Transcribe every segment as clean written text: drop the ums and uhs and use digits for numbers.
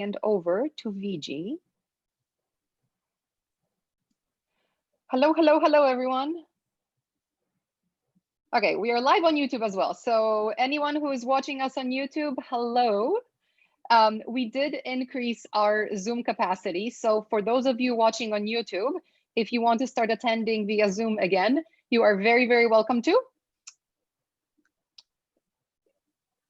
hand over to Viji. Hello, hello, hello, everyone. Okay, we are live on YouTube as well. So anyone who is watching us on YouTube, hello. We did increase our Zoom capacity. So for those of you watching on YouTube, if you want to start attending via Zoom again, you are very, very welcome to.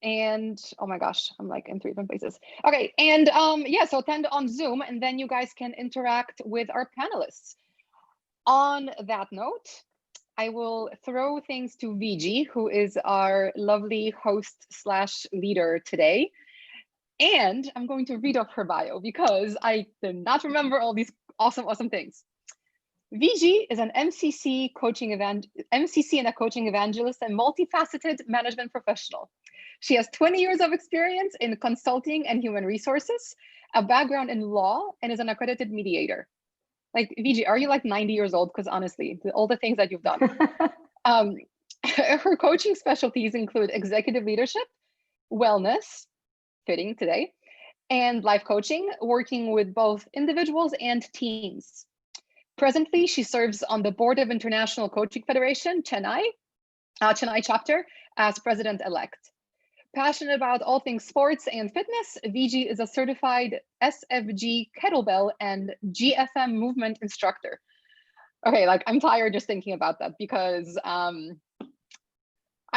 And oh my gosh, I'm like in 3 different places. Okay, and yeah, so attend on Zoom and then you guys can interact with our panelists. On that note, I will throw things to Viji, who is our lovely host slash leader today. And I'm going to read off her bio because I did not remember all these awesome things. Viji is an MCC and a coaching evangelist and multifaceted management professional. She has 20 years of experience in consulting and human resources, a background in law, and is an accredited mediator. Like, Viji, are you like 90 years old? Because honestly, all the things that you've done. Her coaching specialties include executive leadership, wellness, fitting today, and life coaching, working with both individuals and teams. Presently, she serves on the board of International Coaching Federation, Chennai chapter, as president-elect. Passionate about all things sports and fitness, Viji is a certified SFG kettlebell and GFM movement instructor. Okay, like I'm tired just thinking about that because I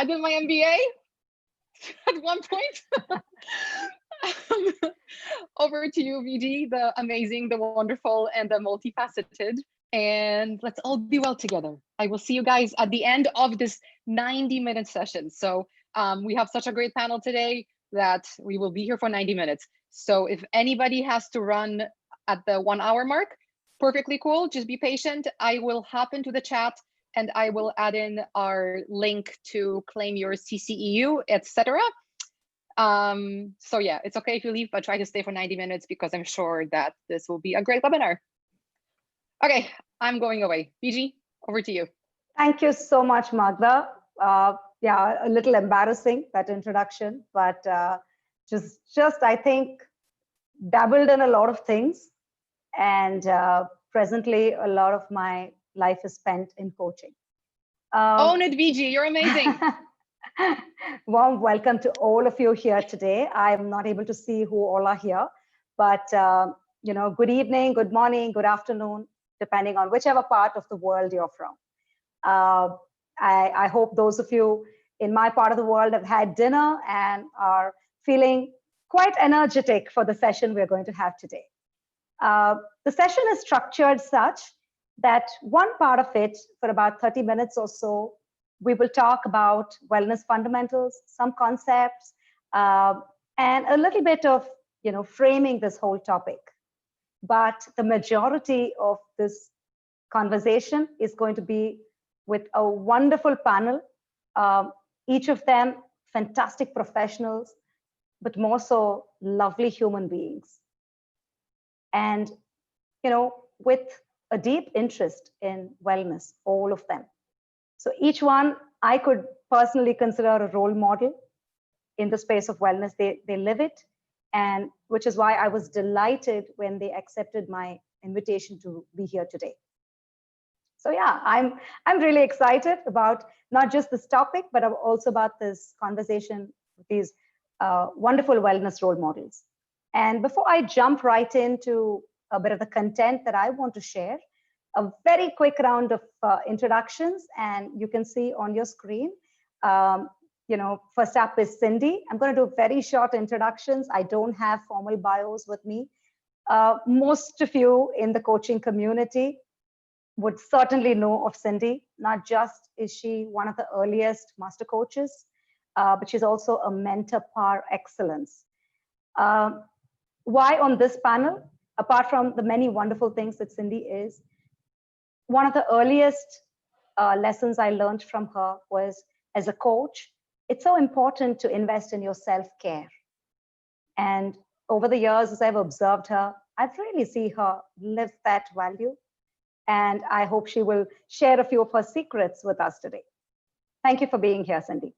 did my MBA at one point. Over to you, Viji, the amazing, the wonderful, and the multifaceted. And let's all be well together. I will see you guys at the end of this 90-minute session. So we have such a great panel today that we will be here for 90 minutes. So if anybody has to run at the 1 hour mark, perfectly cool, just be patient. I will hop into the chat and I will add in our link to claim your CCEU, etc. So yeah, it's okay if you leave, but try to stay for 90 minutes because I'm sure that this will be a great webinar. Okay, I'm going away. Viji, over to you. Thank you so much, Magda. Yeah, a little embarrassing, that introduction, but just I think dabbled in a lot of things, and presently a lot of my life is spent in coaching. Own it, Viji, you're amazing. Warm welcome to all of you here today. I'm not able to see who all are here, but you know, good evening, good morning, good afternoon, depending on whichever part of the world you're from. I hope those of you in my part of the world have had dinner and are feeling quite energetic for the session we're going to have today. The session is structured such that one part of it, for about 30 minutes or so, we will talk about wellness fundamentals, some concepts, and a little bit of, you know, framing this whole topic. But the majority of this conversation is going to be with a wonderful panel, each of them fantastic professionals, but more so lovely human beings. And, you know, with a deep interest in wellness, all of them. So each one I could personally consider a role model in the space of wellness. They live it, and which is why I was delighted when they accepted my invitation to be here today. So yeah, I'm really excited about not just this topic, but also about this conversation with these wonderful wellness role models. And before I jump right into a bit of the content that I want to share, a very quick round of introductions, and you can see on your screen. You know, first up is Cindy. I'm going to do very short introductions. I don't have formal bios with me. Most of you in the coaching community would certainly know of Cindy. Not just is she one of the earliest master coaches, but she's also a mentor par excellence. Why on this panel? Apart from the many wonderful things that Cindy is, one of the earliest lessons I learned from her was, as a coach, it's so important to invest in your self-care. And over the years, as I've observed her, I've really seen her live that value. And I hope she will share a few of her secrets with us today. Thank you for being here, Cindy.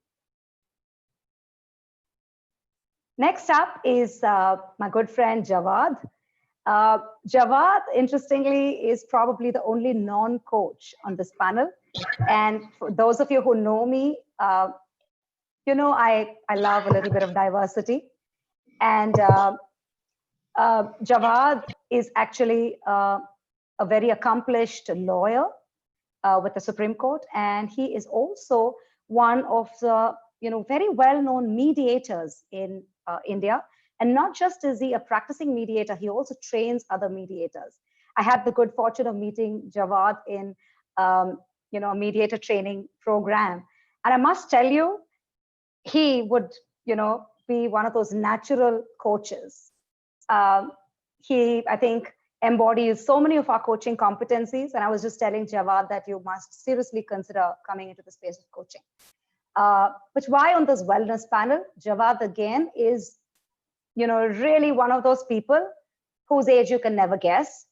Next up is my good friend Jawad. Jawad, interestingly, is probably the only non-coach on this panel. And for those of you who know me, you know I love a little bit of diversity. And Jawad is actually a very accomplished lawyer with the Supreme Court, and he is also one of the very well-known mediators in India. And not just is he a practicing mediator, he also trains other mediators. I had the good fortune of meeting Jawad in a mediator training program, and I must tell you, he would be one of those natural coaches. He, I think, embodies so many of our coaching competencies. And I was just telling Jawad that you must seriously consider coming into the space of coaching. But why on this wellness panel? Jawad, again, is really one of those people whose age you can never guess.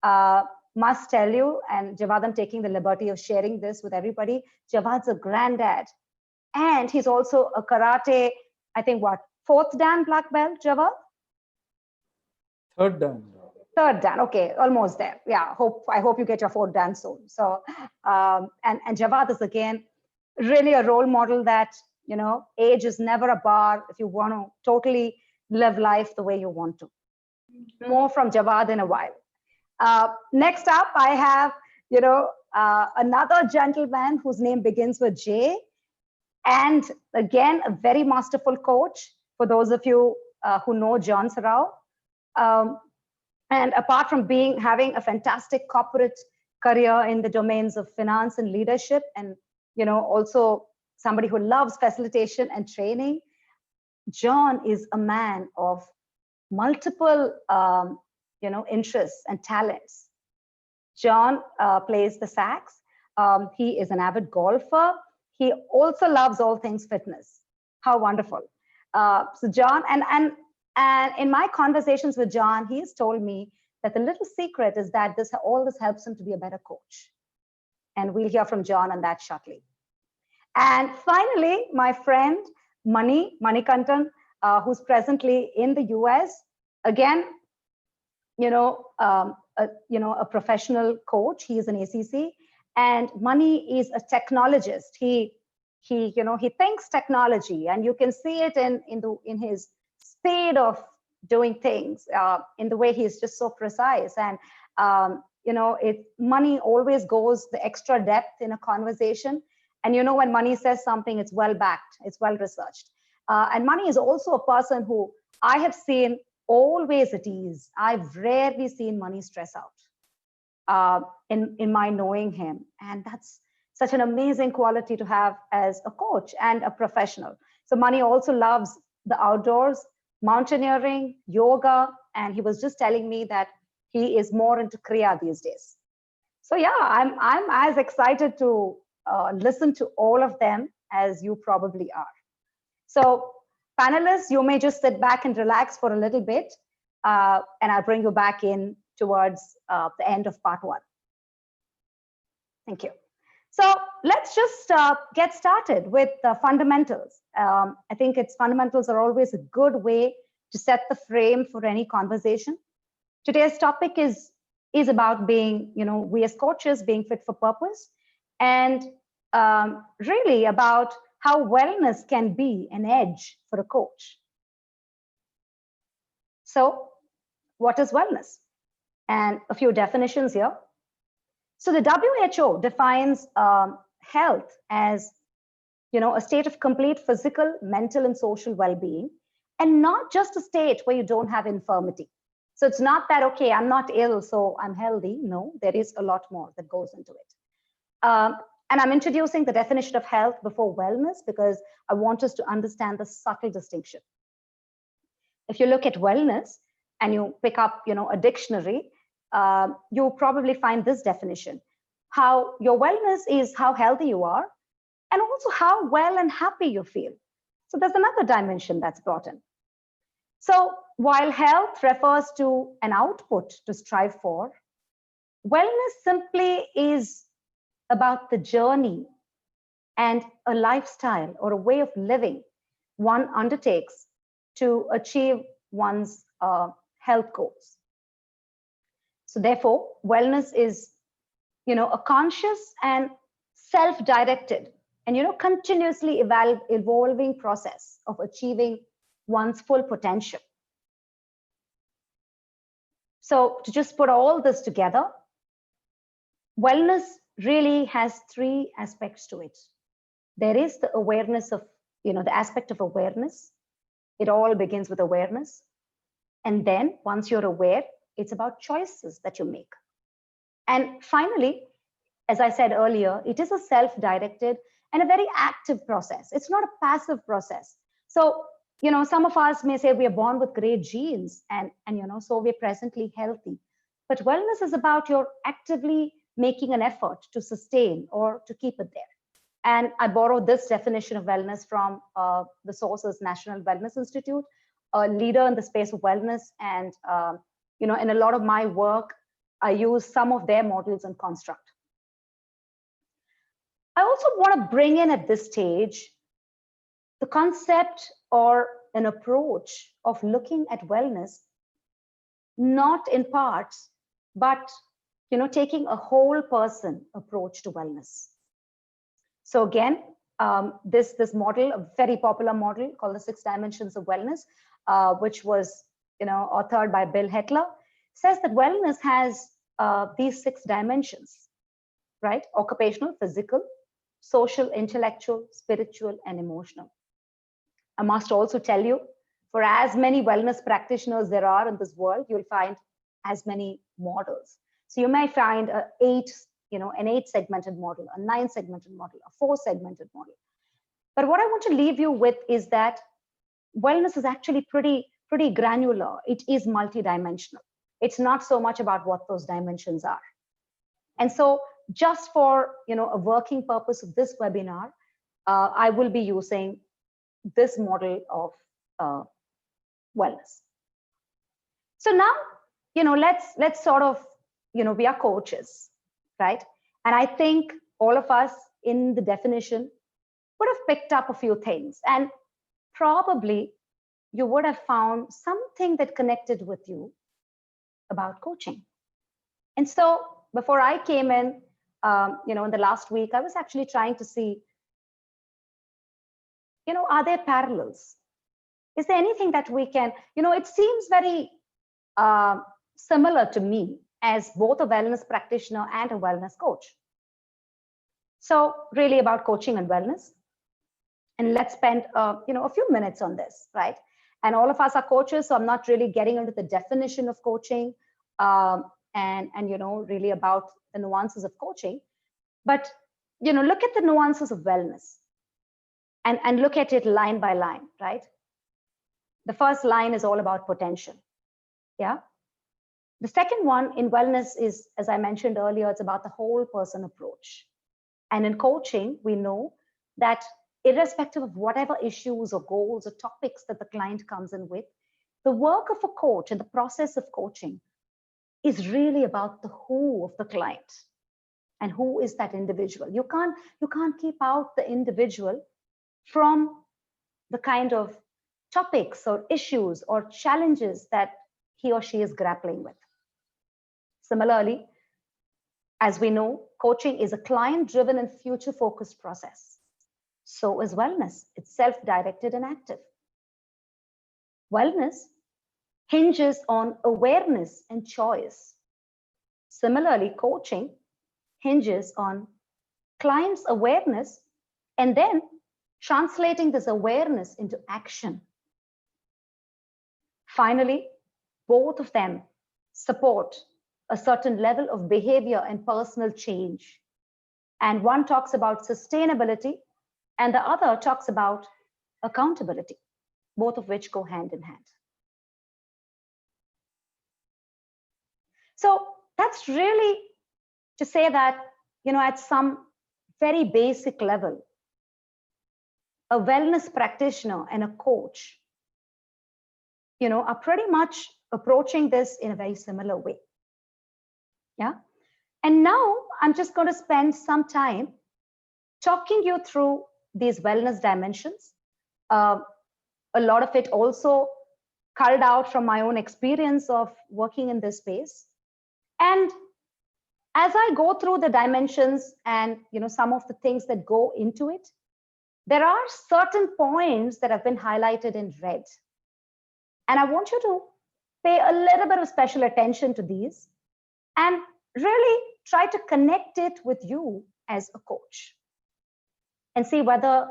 Must tell you, and Jawad, I'm taking the liberty of sharing this with everybody. Jawad's a granddad. And he's also a karate, I think, what, 4th Dan black belt, Jawad? 3rd Dan. 3rd Dan, okay, almost there. Yeah, I hope you get your 4th Dan soon. So, and Jawad is, again, really a role model that, age is never a bar if you want to totally live life the way you want to. More from Jawad in a while. Next up, I have, another gentleman whose name begins with J. And again, a very masterful coach for those of you who know John Sarao. And apart from having a fantastic corporate career in the domains of finance and leadership, and also somebody who loves facilitation and training, John is a man of multiple interests and talents. John plays the sax. He is an avid golfer. He also loves all things fitness. How wonderful. So John, and in my conversations with John, he has told me that the little secret is that all this helps him to be a better coach. And we'll hear from John on that shortly. And finally, my friend, Manikantan, who's presently in the US. Again, a professional coach. He is an ACC. And Mani is a technologist. He thinks technology, and you can see it in his speed of doing things, in the way he is just so precise. And Mani always goes the extra depth in a conversation. And when Mani says something, it's well backed, it's well researched. And Mani is also a person who I have seen always at ease. I've rarely seen Mani stress out. In my knowing him. And that's such an amazing quality to have as a coach and a professional. So Mani also loves the outdoors, mountaineering, yoga, and he was just telling me that he is more into Kriya these days. So yeah, I'm as excited to listen to all of them as you probably are. So panelists, you may just sit back and relax for a little bit, and I'll bring you back in towards the end of part 1. Thank you. So let's just get started with the fundamentals. I think fundamentals are always a good way to set the frame for any conversation. Today's topic is about being, we as coaches being fit for purpose, and really about how wellness can be an edge for a coach. So what is wellness? And a few definitions here. So the WHO defines health as, a state of complete physical, mental, and social well-being, and not just a state where you don't have infirmity. So it's not that, okay, I'm not ill, so I'm healthy. No, there is a lot more that goes into it. And I'm introducing the definition of health before wellness because I want us to understand the subtle distinction. If you look at wellness and you pick up, a dictionary, you'll probably find this definition. How your wellness is how healthy you are, and also how well and happy you feel. So there's another dimension that's brought in. So while health refers to an output to strive for, wellness simply is about the journey and a lifestyle or a way of living one undertakes to achieve one's health goals. So therefore, wellness is, a conscious and self-directed and, continuously evolving process of achieving one's full potential. So to just put all this together, wellness really has three aspects to it. There is the awareness of, the aspect of awareness. It all begins with awareness. And then once you're aware, it's about choices that you make. And finally, as I said earlier, it is a self-directed and a very active process. It's not a passive process. So, some of us may say we are born with great genes and so we're presently healthy. But wellness is about your actively making an effort to sustain or to keep it there. And I borrowed this definition of wellness from the sources National Wellness Institute, a leader in the space of wellness. And, in a lot of my work, I use some of their models and construct. I also want to bring in at this stage the concept or an approach of looking at wellness, not in parts, but taking a whole person approach to wellness. So again, this model, a very popular model called the 6 Dimensions of Wellness, which was authored by Bill Hetler, says that wellness has these 6 dimensions, right? Occupational, physical, social, intellectual, spiritual, and emotional. I must also tell you, for as many wellness practitioners there are in this world, you'll find as many models. So you may find an 8-segmented model, a 9-segmented model, a 4-segmented model. But what I want to leave you with is that wellness is actually pretty granular. It is multidimensional. It's not so much about what those dimensions are. And so just for a working purpose of this webinar, I will be using this model of wellness. So now, let's sort of, we are coaches, right? And I think all of us in the definition would have picked up a few things, and probably you would have found something that connected with you about coaching. And so before I came in, in the last week, I was actually trying to see, are there parallels? Is there anything that we can, it seems very similar to me as both a wellness practitioner and a wellness coach. So really about coaching and wellness. And let's spend, a few minutes on this, right? And all of us are coaches, so I'm not really getting into the definition of coaching and really about the nuances of coaching. But, look at the nuances of wellness and look at it line by line, right? The first line is all about potential. Yeah. The second one in wellness is, as I mentioned earlier, it's about the whole person approach. And in coaching, we know that irrespective of whatever issues or goals or topics that the client comes in with, the work of a coach and the process of coaching is really about the who of the client and who is that individual. You can't keep out the individual from the kind of topics or issues or challenges that he or she is grappling with. Similarly, as we know, coaching is a client-driven and future-focused process. So is wellness. It's self-directed and active. Wellness hinges on awareness and choice. Similarly, coaching hinges on client's awareness and then translating this awareness into action. Finally, both of them support a certain level of behavior and personal change. And one talks about sustainability and the other talks about accountability, both of which go hand in hand. So that's really to say that, at some very basic level, a wellness practitioner and a coach, are pretty much approaching this in a very similar way. Yeah. And now I'm just going to spend some time talking you through these wellness dimensions, A lot of it also culled out from my own experience of working in this space. And as I go through the dimensions and some of the things that go into it, there are certain points that have been highlighted in red. And I want you to pay a little bit of special attention to these and really try to connect it with you as a coach and see whether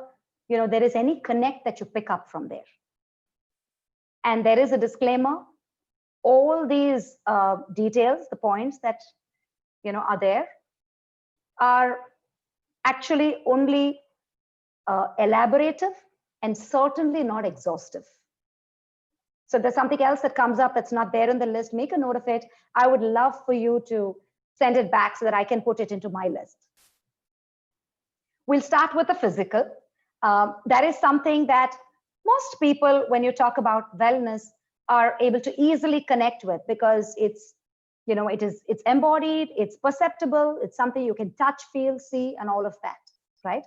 there is any connect that you pick up from there. And there is a disclaimer. All these details, the points that are there, are actually only elaborative and certainly not exhaustive. So if there's something else that comes up that's not there in the list, make a note of it. I would love for you to send it back so that I can put it into my list. We'll start with the physical. That is something that most people, when you talk about wellness, are able to easily connect with, because it's embodied, it's perceptible, it's something you can touch, feel, see, and all of that, right?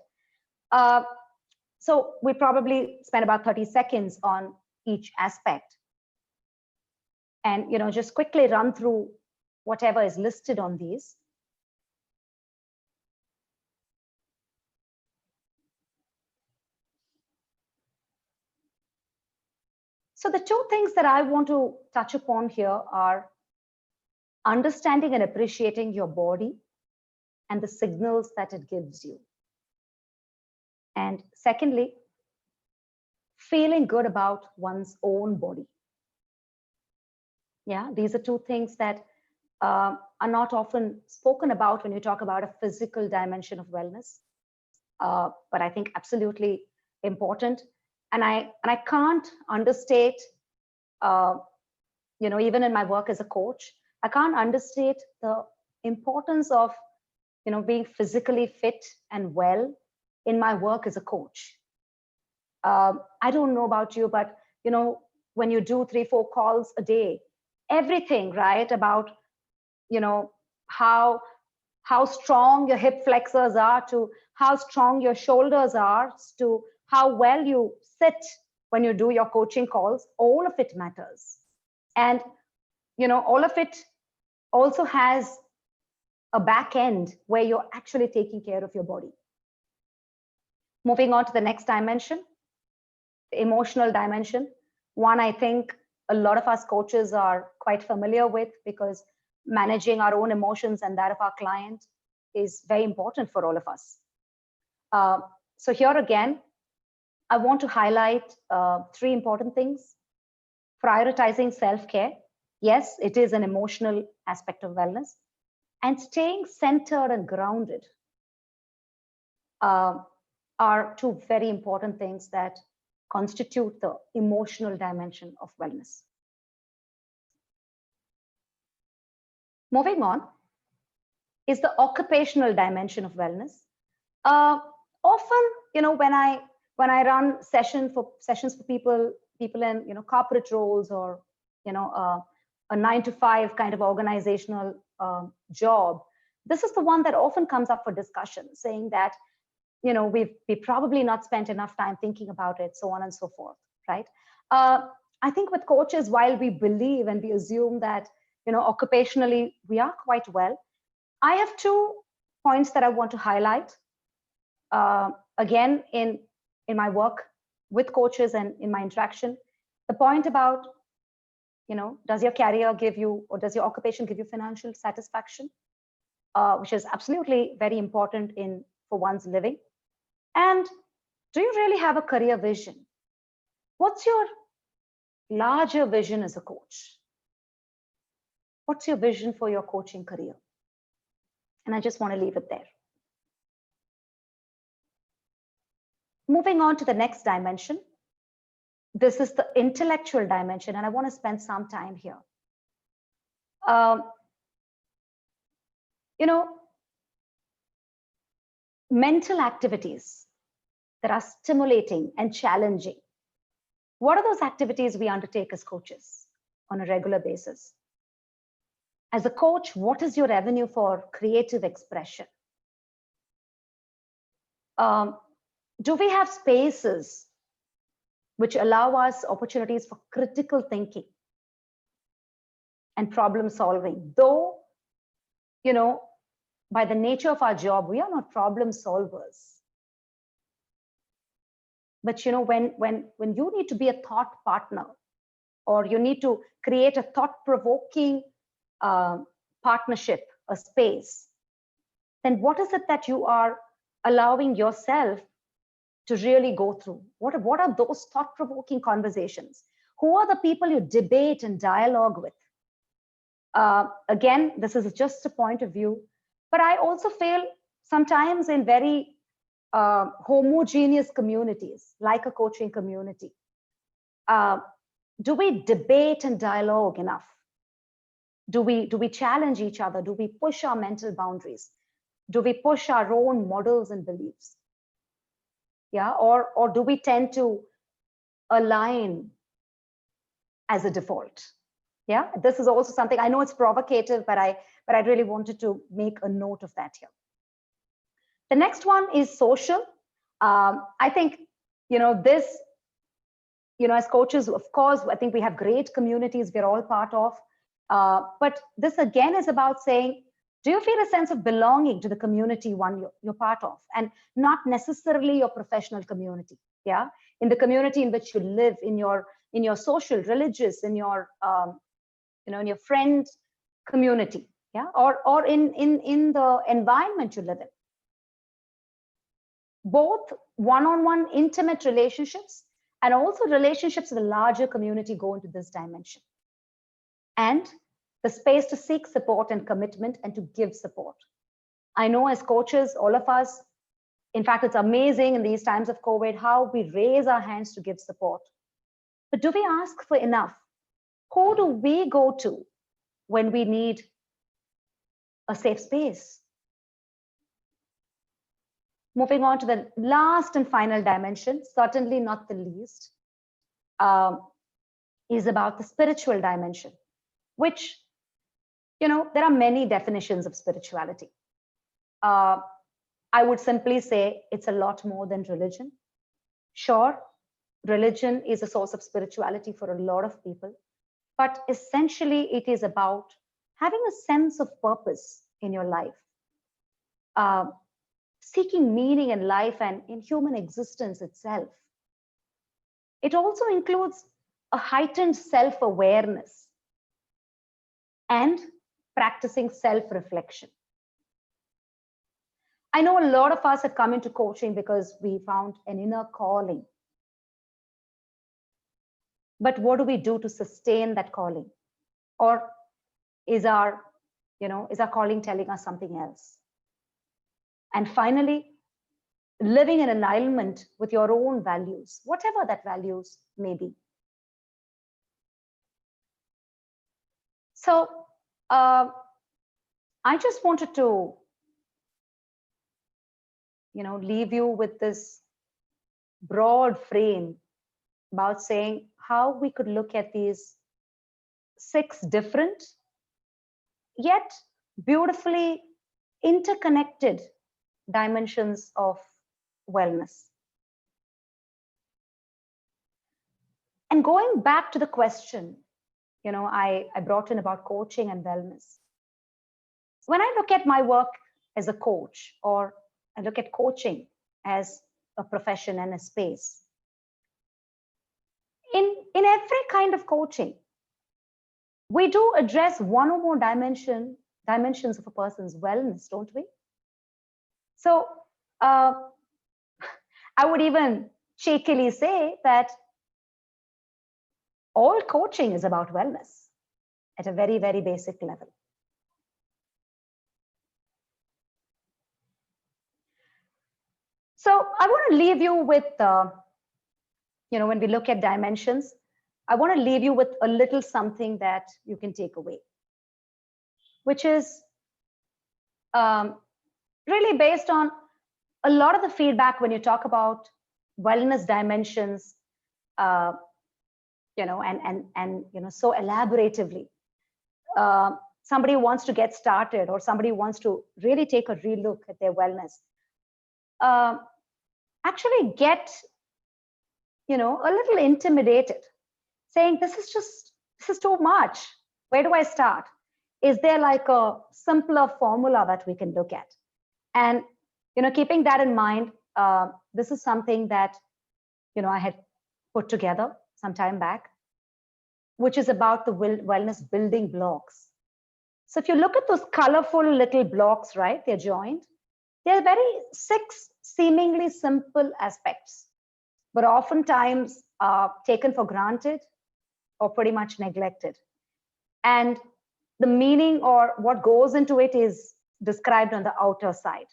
So we probably spend about 30 seconds on each aspect, and just quickly run through whatever is listed on these. So the two things that I want to touch upon here are understanding and appreciating your body and the signals that it gives you. And secondly, feeling good about one's own body. Yeah, these are two things that are not often spoken about when you talk about a physical dimension of wellness, but I think absolutely important. And I can't understate, even in my work as a coach, I can't understate the importance of, being physically fit and well in my work as a coach. I don't know about you, but, when you do 3-4 calls a day, everything, right, about, how strong your hip flexors are, to how strong your shoulders are, to how well you sit when you do your coaching calls, all of it matters. And, all of it also has a back end where you're actually taking care of your body. Moving on to the next dimension, the emotional dimension. One, I think a lot of us coaches are quite familiar with, because managing our own emotions and that of our client is very important for all of us. So here again, I want to highlight 3 important things. Prioritizing self-care. Yes, it is an emotional aspect of wellness. And staying centered and grounded are 2 very important things that constitute the emotional dimension of wellness. Moving on is the occupational dimension of wellness. Often, when I run sessions for people in corporate roles, or a 9-to-5 kind of organizational job, this is the one that often comes up for discussion, saying that we probably not spent enough time thinking about it, so on and so forth, right? I think with coaches, while we believe and we assume that occupationally we are quite well, I have 2 points that I want to highlight. Again, in my work with coaches and in my interaction, the point about, does your career give you, or does your occupation give you financial satisfaction, which is absolutely very important for one's living. And do you really have a career vision? What's your larger vision as a coach? What's your vision for your coaching career? And I just want to leave it there. Moving on to the next dimension. This is the intellectual dimension, and I want to spend some time here. Mental activities that are stimulating and challenging. What are those activities we undertake as coaches on a regular basis? As a coach, what is your avenue for creative expression? Do we have spaces which allow us opportunities for critical thinking and problem solving. Though, by the nature of our job, we are not problem solvers. But when you need to be a thought partner, or you need to create a thought-provoking partnership, a space, then what is it that you are allowing yourself to really go through? What are those thought-provoking conversations? Who are the people you debate and dialogue with? Again, this is just a point of view, but I also feel sometimes in very homogeneous communities, like a coaching community, do we debate and dialogue enough? Do we challenge each other? Do we push our mental boundaries? Do we push our own models and beliefs? Yeah, or do we tend to align as a default? Yeah, this is also something, I know it's provocative, but I really wanted to make a note of that here. The next one is social. I think, this, as coaches, of course, I think we have great communities we're all part of. But this again is about saying, do you feel a sense of belonging to the community you're part of, and not necessarily your professional community? Yeah, in the community in which you live, in your social, religious, in your in your friend community, yeah, or in the environment you live in. Both one-on-one intimate relationships and also relationships with a larger community go into this dimension. And the space to seek support and commitment and to give support. I know as coaches, all of us, in fact, it's amazing in these times of COVID how we raise our hands to give support. But do we ask for enough? Who do we go to when we need a safe space? Moving on to the last and final dimension, certainly not the least, is about the spiritual dimension, which, there are many definitions of spirituality. I would simply say it's a lot more than religion. Sure, religion is a source of spirituality for a lot of people, but essentially it is about having a sense of purpose in your life, seeking meaning in life and in human existence itself. It also includes a heightened self-awareness and practicing self-reflection. I know a lot of us have come into coaching because we found an inner calling. But what do we do to sustain that calling? Or is our calling telling us something else? And finally, living in alignment with your own values, whatever that values may be. So I just wanted to, leave you with this broad frame about saying how we could look at these 6 different yet beautifully interconnected dimensions of wellness. And going back to the question, I brought in about coaching and wellness. When I look at my work as a coach, or I look at coaching as a profession and a space, in every kind of coaching, we do address one or more dimensions of a person's wellness, don't we? So I would even cheekily say that all coaching is about wellness at a very, very basic level. So I want to leave you with, when we look at dimensions, I want to leave you with a little something that you can take away, which is really based on a lot of the feedback when you talk about wellness dimensions, and so elaboratively. Somebody wants to get started, or somebody wants to really take a relook at their wellness. Actually get, a little intimidated, saying, this is too much. Where do I start? Is there like a simpler formula that we can look at? And, keeping that in mind, this is something that, I had put together some time back, which is about the wellness building blocks. So if you look at those colorful little blocks, right, they're joined. They're six seemingly simple aspects, but oftentimes taken for granted or pretty much neglected. And the meaning or what goes into it is described on the outer side,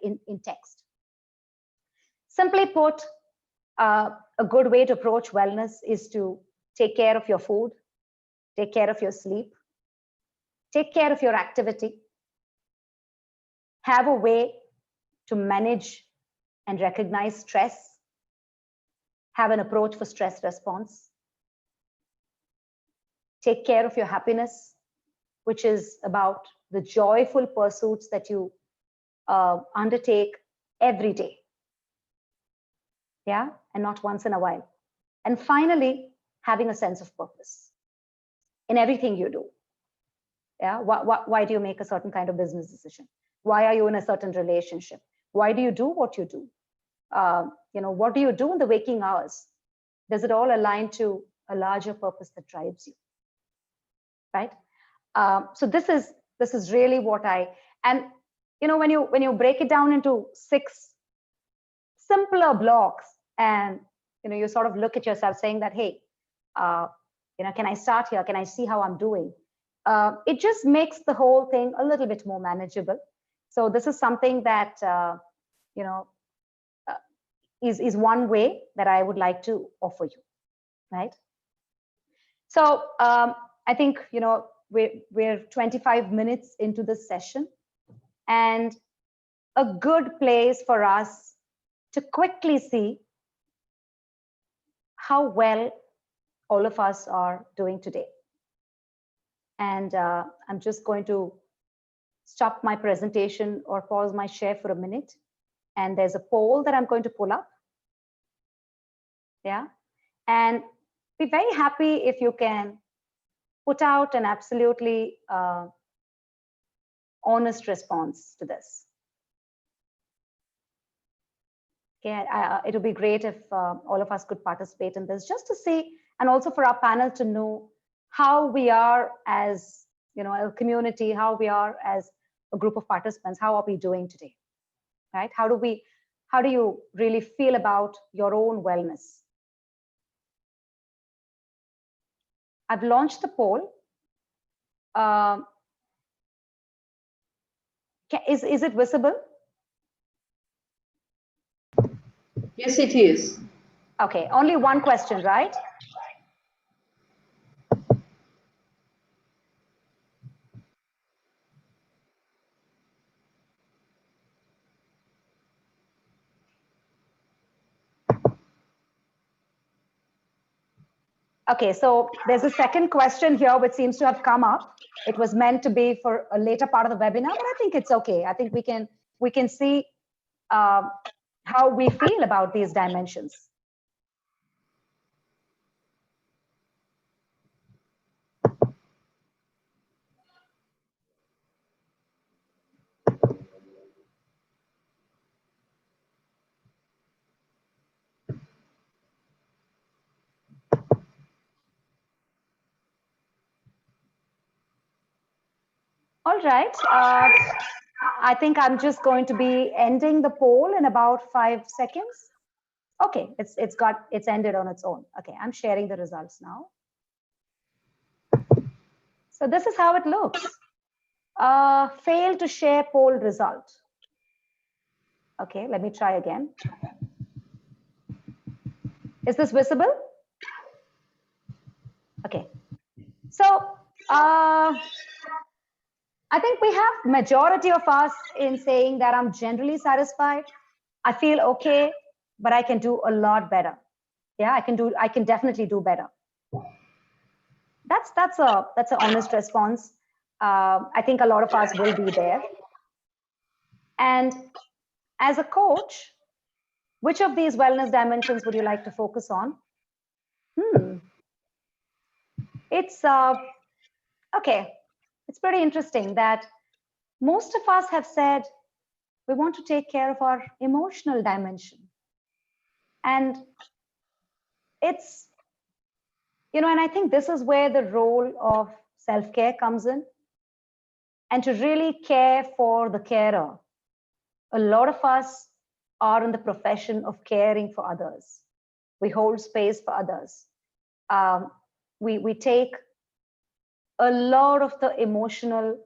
in text. Simply put, a good way to approach wellness is to take care of your food, take care of your sleep, take care of your activity, have a way to manage and recognize stress, have an approach for stress response, take care of your happiness, which is about the joyful pursuits that you undertake every day. Yeah, and not once in a while. And finally, having a sense of purpose in everything you do. Yeah, why do you make a certain kind of business decision? Why are you in a certain relationship? Why do you do what you do? What do you do in the waking hours? Does it all align to a larger purpose that drives you? Right? So this is really what when you break it down into 6 simpler blocks, and you sort of look at yourself saying that, hey, can I start here? Can I see how I'm doing? It just makes the whole thing a little bit more manageable. So this is something that is one way that I would like to offer you, right? So I think we're 25 minutes into this session, and a good place for us to quickly see how well all of us are doing today. And I'm just going to stop my presentation or pause my share for a minute. And there's a poll that I'm going to pull up. Yeah. And be very happy if you can put out an absolutely honest response to this. Okay, it would be great if all of us could participate in this, just to see, and also for our panel to know how we are as a community, how we are as a group of participants, how are we doing today, right? How do you really feel about your own wellness? I've launched the poll. Is it visible? Yes, it is. Okay, only one question, right? Okay, so there's a second question here which seems to have come up. It was meant to be for a later part of the webinar, but I think it's okay. I think we can see how we feel about these dimensions. All right. I think I'm just going to be ending the poll in about 5 seconds. Okay, it's ended on its own. Okay, I'm sharing the results now. So this is how it looks. Fail to share poll result. Okay, let me try again. Is this visible? Okay. So I think we have majority of us in saying that I'm generally satisfied. I feel okay, but I can do a lot better. Yeah, I can definitely do better. That's an honest response. I think a lot of us will be there. And as a coach, Which of these wellness dimensions would you like to focus on? It's okay. It's pretty interesting that most of us have said we want to take care of our emotional dimension. And it's, and I think this is where the role of self-care comes in. And to really care for the carer. A lot of us are in the profession of caring for others. We hold space for others. We take a lot of the emotional,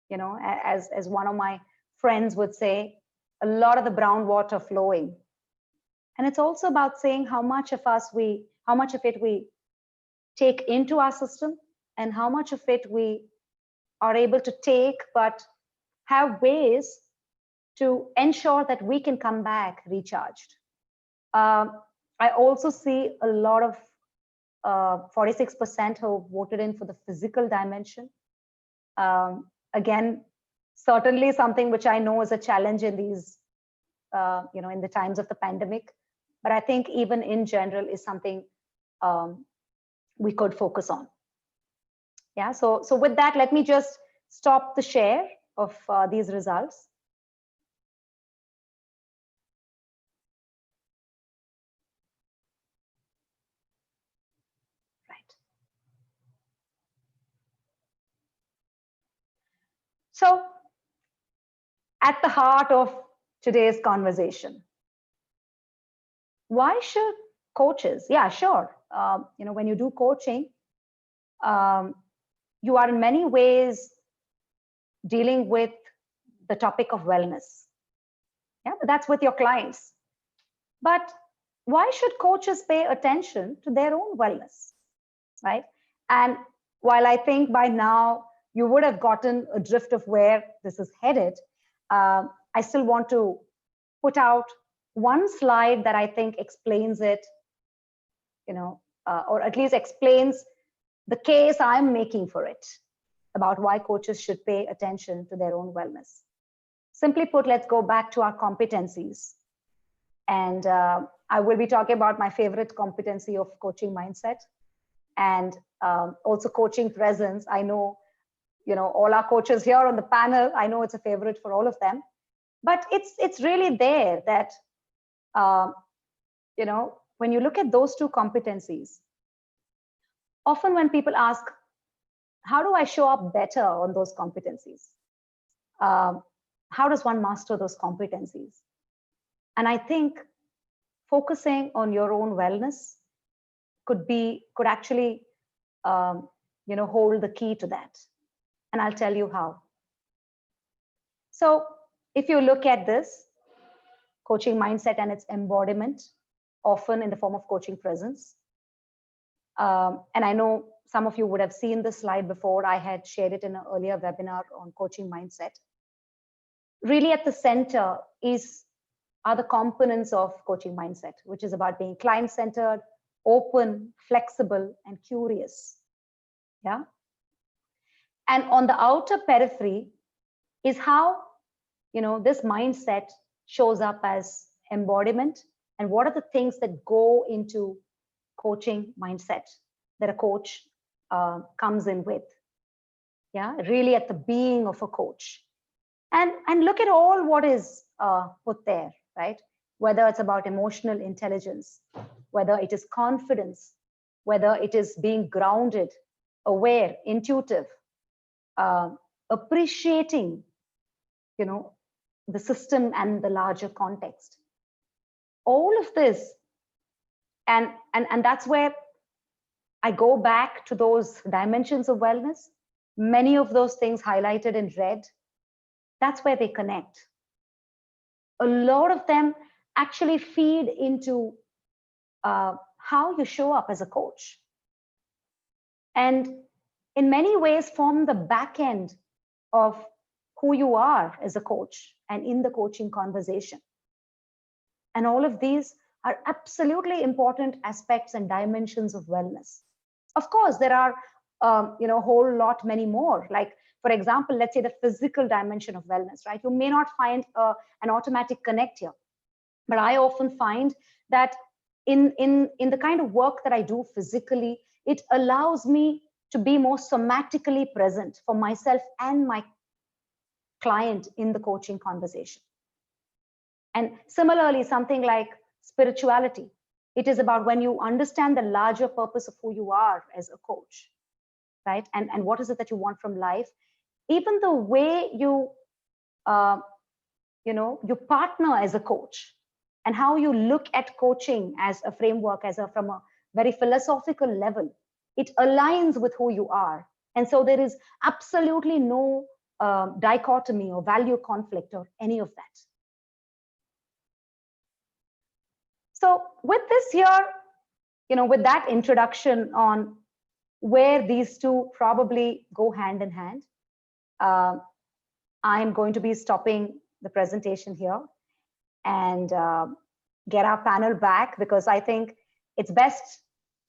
as one of my friends would say, a lot of the brown water flowing. And it's also about saying how much of it we take into our system and how much of it we are able to take, but have ways to ensure that we can come back recharged. I also see a lot of 46% who voted in for the physical dimension. Again, certainly something which I know is a challenge in these, in the times of the pandemic. But I think even in general is something we could focus on. Yeah, so with that, let me just stop the share of these results. Right. So at the heart of today's conversation, why should coaches? Yeah, sure. When you do coaching, you are in many ways dealing with the topic of wellness. Yeah, but that's with your clients. But why should coaches pay attention to their own wellness, right? And while I think by now you would have gotten a drift of where this is headed, I still want to put out one slide that I think explains it, or at least explains the case I'm making for it about why coaches should pay attention to their own wellness. Simply put, let's go back to our competencies. And I will be talking about my favorite competency of coaching mindset and also coaching presence. I know, all our coaches here on the panel, I know it's a favorite for all of them, but it's really there that, when you look at those two competencies, often when people ask, how do I show up better on those competencies? How does one master those competencies? And I think focusing on your own wellness could actually, hold the key to that. And I'll tell you how. So if you look at this coaching mindset and its embodiment, often in the form of coaching presence, and I know some of you would have seen this slide before. I had shared it in an earlier webinar on coaching mindset. Really at the center are the components of coaching mindset, which is about being client-centered, open, flexible, and curious. Yeah. And on the outer periphery is how, this mindset shows up as embodiment and what are the things that go into coaching mindset that a coach comes in with. Yeah, really at the being of a coach. And look at all what is put there, right? Whether it's about emotional intelligence, whether it is confidence, whether it is being grounded, aware, intuitive, appreciating, the system and the larger context. All of this, and that's where I go back to those dimensions of wellness. Many of those things highlighted in red, that's where they connect. A lot of them actually feed into how you show up as a coach. And in many ways form the back end of who you are as a coach and in the coaching conversation. And all of these are absolutely important aspects and dimensions of wellness. Of course, there are a whole lot many more. Like, for example, let's say the physical dimension of wellness, right? You may not find an automatic connect here. But I often find that in the kind of work that I do physically, it allows me to be more somatically present for myself and my client in the coaching conversation. And similarly, something like spirituality, it is about when you understand the larger purpose of who you are as a coach, right? And what is it that you want from life? Even the way you, you partner as a coach, and how you look at coaching as a framework, from a very philosophical level, it aligns with who you are. And so there is absolutely no dichotomy or value conflict or any of that. So with this here, with that introduction on where these two probably go hand in hand, I'm going to be stopping the presentation here and get our panel back, because I think it's best,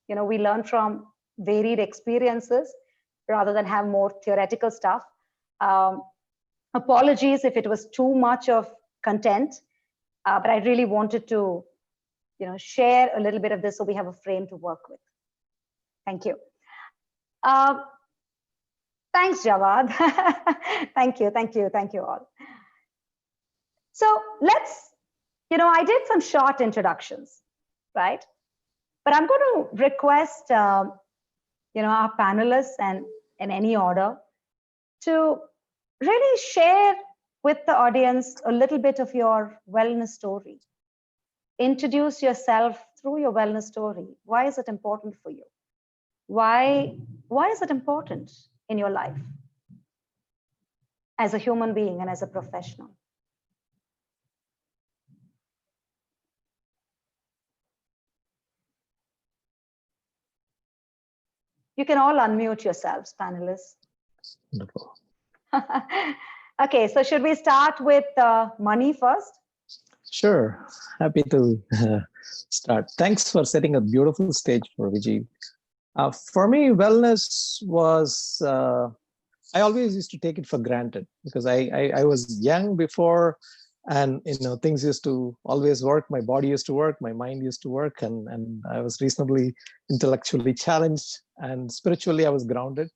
we learn from varied experiences rather than have more theoretical stuff. Apologies if it was too much of content, but I really wanted to, share a little bit of this so we have a frame to work with. Thank you. Thanks, Jawad. Thank you all. So let's, I did some short introductions, right? But I'm going to request, our panelists and in any order to really share with the audience a little bit of your wellness story. Introduce yourself through your wellness story. Why is it important for you? Why is it important in your life as a human being and as a professional? You can all unmute yourselves, panelists. Wonderful. Okay, so should we start with Mani first? Sure, happy to start. Thanks for setting a beautiful stage for Viji. For me, wellness was, I always used to take it for granted, because I was young before, and things used to always work. My body used to work, my mind used to work, and I was reasonably intellectually challenged, and spiritually I was grounded.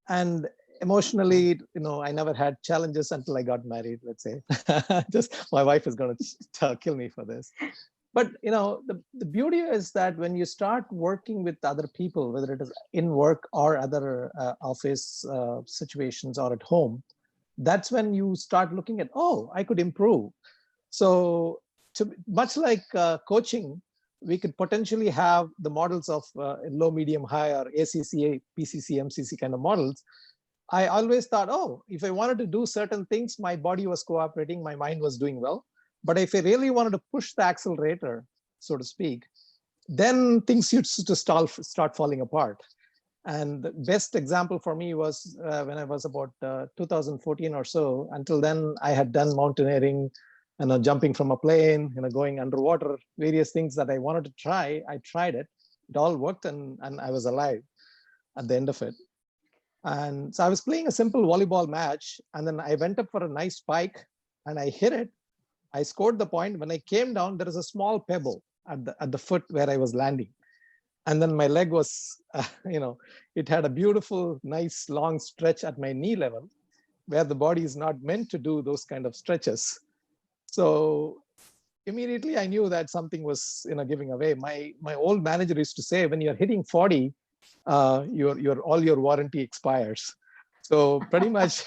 And emotionally, I never had challenges until I got married, let's say. Just my wife is going to kill me for this. But the beauty is that when you start working with other people, whether it is in work or other office situations or at home, that's when you start looking at, oh, I could improve. So much like coaching, we could potentially have the models of low, medium, high, or ACCA, PCC, MCC kind of models. I always thought, oh, if I wanted to do certain things, my body was cooperating, my mind was doing well. But if I really wanted to push the accelerator, so to speak, then things used to start falling apart. And the best example for me was when I was about 2014 or so. Until then, I had done mountaineering, jumping from a plane, going underwater, various things that I wanted to try. I tried it. It all worked, and I was alive at the end of it. And so I was playing a simple volleyball match, and then I went up for a nice spike, and I hit it. I scored the point. When I came down, there was a small pebble at the foot where I was landing. And then my leg was, it had a beautiful, nice, long stretch at my knee level, where the body is not meant to do those kind of stretches. So immediately I knew that something was, giving away. My old manager used to say, when you're hitting 40, all your warranty expires. So pretty much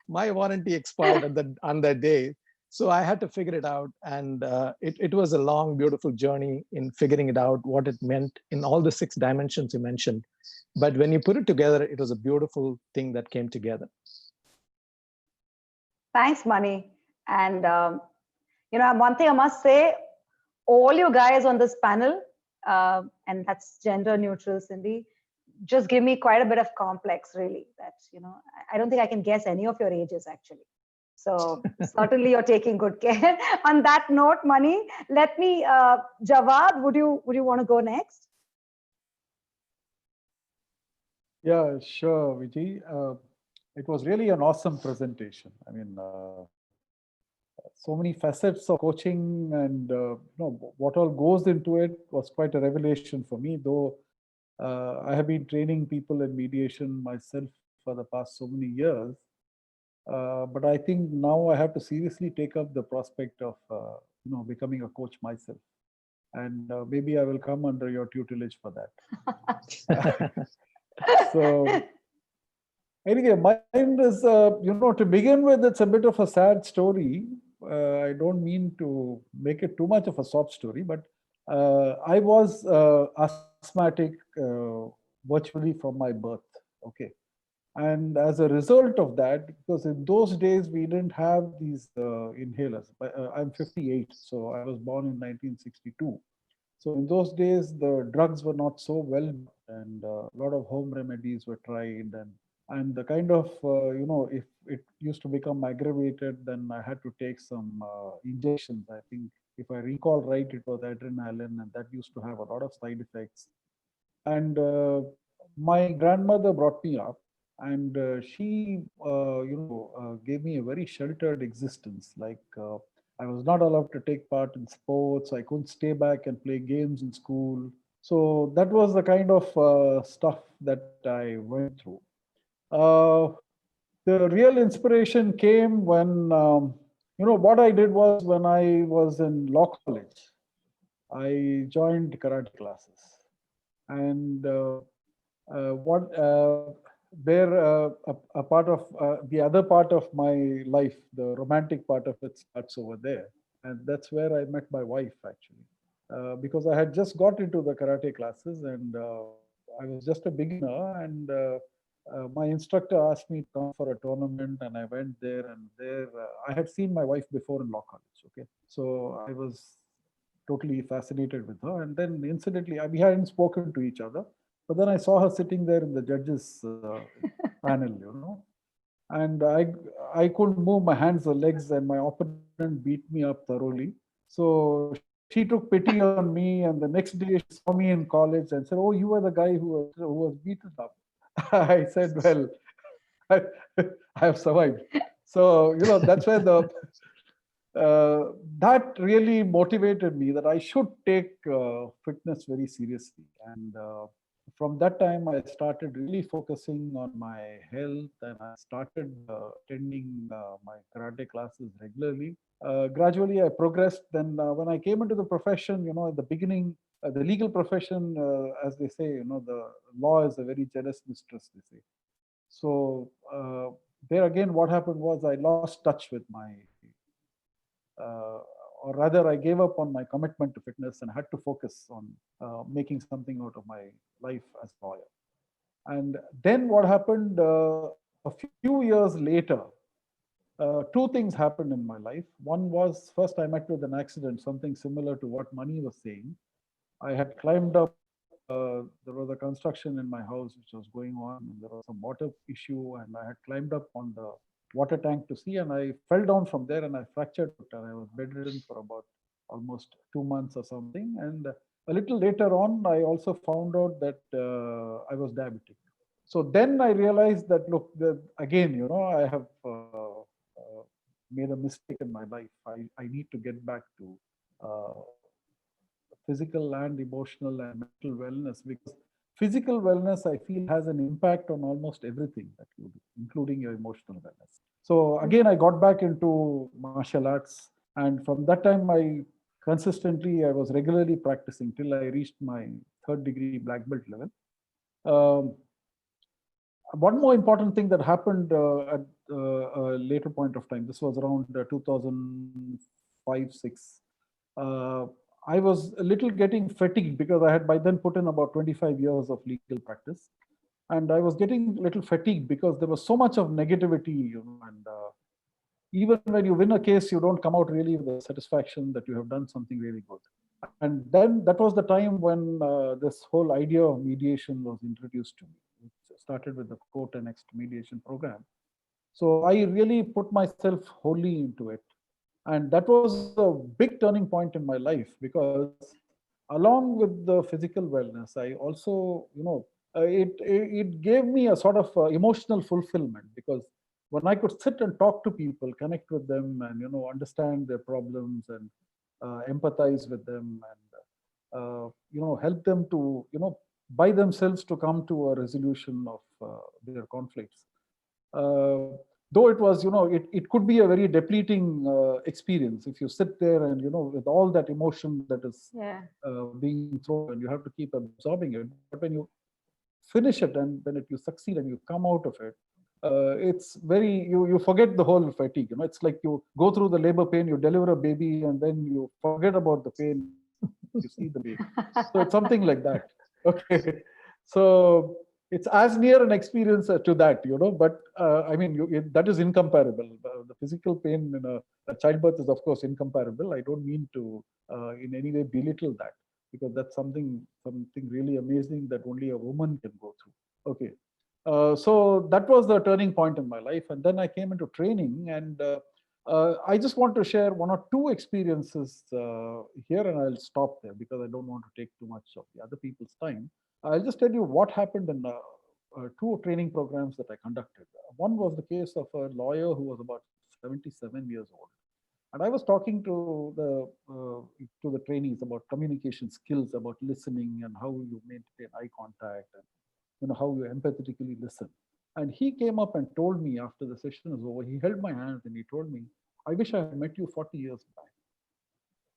my warranty expired on that day. So I had to figure it out. And it was a long, beautiful journey in figuring it out, what it meant in all the 6 dimensions you mentioned. But when you put it together, it was a beautiful thing that came together. Thanks, Mani. And, one thing I must say, all you guys on this panel, and that's gender neutral, Cindy, just give me quite a bit of complex, really. That, I don't think I can guess any of your ages, actually. So certainly you're taking good care. On that note, Mani, let me, Jawad, would you want to go next? Yeah, sure, Viji. It was really an awesome presentation. I mean, so many facets of coaching, and what all goes into it was quite a revelation for me. Though I have been training people in mediation myself for the past so many years, but I think now I have to seriously take up the prospect of becoming a coach myself, and maybe I will come under your tutelage for that. So anyway, mine is, to begin with, it's a bit of a sad story. I don't mean to make it too much of a sob story, but I was asthmatic virtually from my birth. Okay. And as a result of that, because in those days we didn't have these inhalers. I'm 58, so I was born in 1962. So in those days, the drugs were not so well, and a lot of home remedies were tried, and the kind of if it used to become aggravated, then I had to take some injections. I think if I recall right, it was adrenaline, and that used to have a lot of side effects. And my grandmother brought me up, and she gave me a very sheltered existence. Like I was not allowed to take part in sports. I couldn't stay back and play games in school. So that was the kind of stuff that I went through. The real inspiration came when what I did was, when I was in law college, I joined karate classes. And what where a part of the other part of my life, the romantic part of it, starts over there, and that's where I met my wife, actually, because I had just got into the karate classes, and I was just a beginner, and my instructor asked me to come for a tournament, and I went there, and there I had seen my wife before in law college. Okay, so I was totally fascinated with her, and then incidentally, we hadn't spoken to each other. But then I saw her sitting there in the judges panel, and I couldn't move my hands or legs, and my opponent beat me up thoroughly. So she took pity on me, and the next day she saw me in college and said, "Oh, you were the guy who was beaten up." I said, "Well, I, I have survived." So that's where that really motivated me that I should take fitness very seriously. And from that time, I started really focusing on my health, and I started attending my karate classes regularly. Gradually, I progressed. Then, when I came into the profession, at the beginning, the legal profession, as they say, the law is a very jealous mistress, they say. So, there again, what happened was I lost touch with my or rather, I gave up on my commitment to fitness and had to focus on making something out of my life as a lawyer. And then what happened a few years later, two things happened in my life. One was, first I met with an accident, something similar to what Mani was saying. I had climbed up, there was a construction in my house which was going on, and there was some water issue, and I had climbed up on the water tank to see, and I fell down from there, and I fractured it, and I was bedridden for about almost 2 months or something. And a little later on, I also found out that I was diabetic. So then I realized that, look, again, I have made a mistake in my life. I need to get back to physical and emotional and mental wellness, because physical wellness, I feel, has an impact on almost everything that you do, including your emotional wellness. So again, I got back into martial arts, and from that time, I was regularly practicing till I reached my third degree black belt level. One more important thing that happened at a later point of time, this was around 2005-6. I was a little getting fatigued because I had by then put in about 25 years of legal practice. And I was getting a little fatigued because there was so much of negativity, and even when you win a case, you don't come out really with the satisfaction that you have done something really good. And then that was the time when this whole idea of mediation was introduced to me. It started with the court annexed mediation program. So I really put myself wholly into it. And that was a big turning point in my life, because along with the physical wellness, I also, it gave me a sort of emotional fulfillment, because when I could sit and talk to people, connect with them, and understand their problems and empathize with them, and help them to by themselves to come to a resolution of their conflicts. Though it was, it could be a very depleting experience if you sit there and with all that emotion that is being thrown, and you have to keep absorbing it. But when you finish it and when you succeed and you come out of it, it's very, you forget the whole fatigue. It's like you go through the labor pain, you deliver a baby, and then you forget about the pain. You see the baby. So it's something like that. Okay. So it's as near an experience to that, but I mean, that is incomparable. The physical pain in a childbirth is, of course, incomparable. I don't mean to in any way belittle that, because that's something really amazing that only a woman can go through. Okay. So that was the turning point in my life. And then I came into training, and I just want to share one or two experiences here, and I'll stop there because I don't want to take too much of the other people's time. I'll just tell you what happened in two training programs that I conducted. One was the case of a lawyer who was about 77 years old. And I was talking to the trainees about communication skills, about listening, and how you maintain eye contact, and how you empathetically listen. And he came up and told me after the session was over, he held my hand and he told me, "I wish I had met you 40 years back."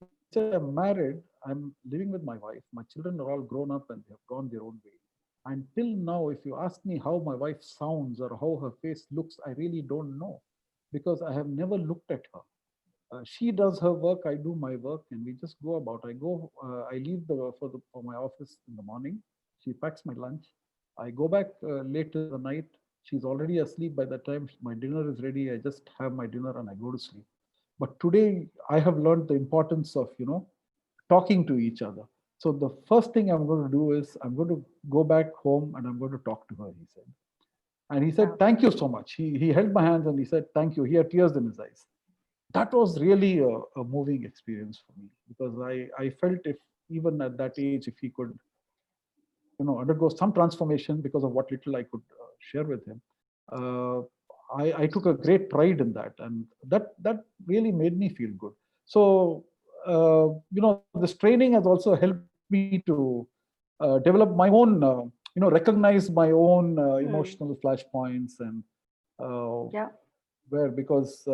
He said, "I'm married, I'm living with my wife, my children are all grown up and they have gone their own way. And till now, if you ask me how my wife sounds or how her face looks, I really don't know, because I have never looked at her. She does her work, I do my work, and we just go about. I leave for my office in the morning. She packs my lunch. I go back late in the night. She's already asleep by the time my dinner is ready. I just have my dinner and I go to sleep. But today I have learned the importance of, talking to each other. So the first thing I'm going to do is I'm going to go back home and I'm going to talk to her," he said. And he said, "Thank you so much." He held my hands and he said, "Thank you." He had tears in his eyes. That was really a moving experience for me, because I felt if even at that age, if he could, undergo some transformation because of what little I could share with him, I took a great pride in that, and that really made me feel good. So this training has also helped me to develop my own, recognize my own emotional flashpoints, and because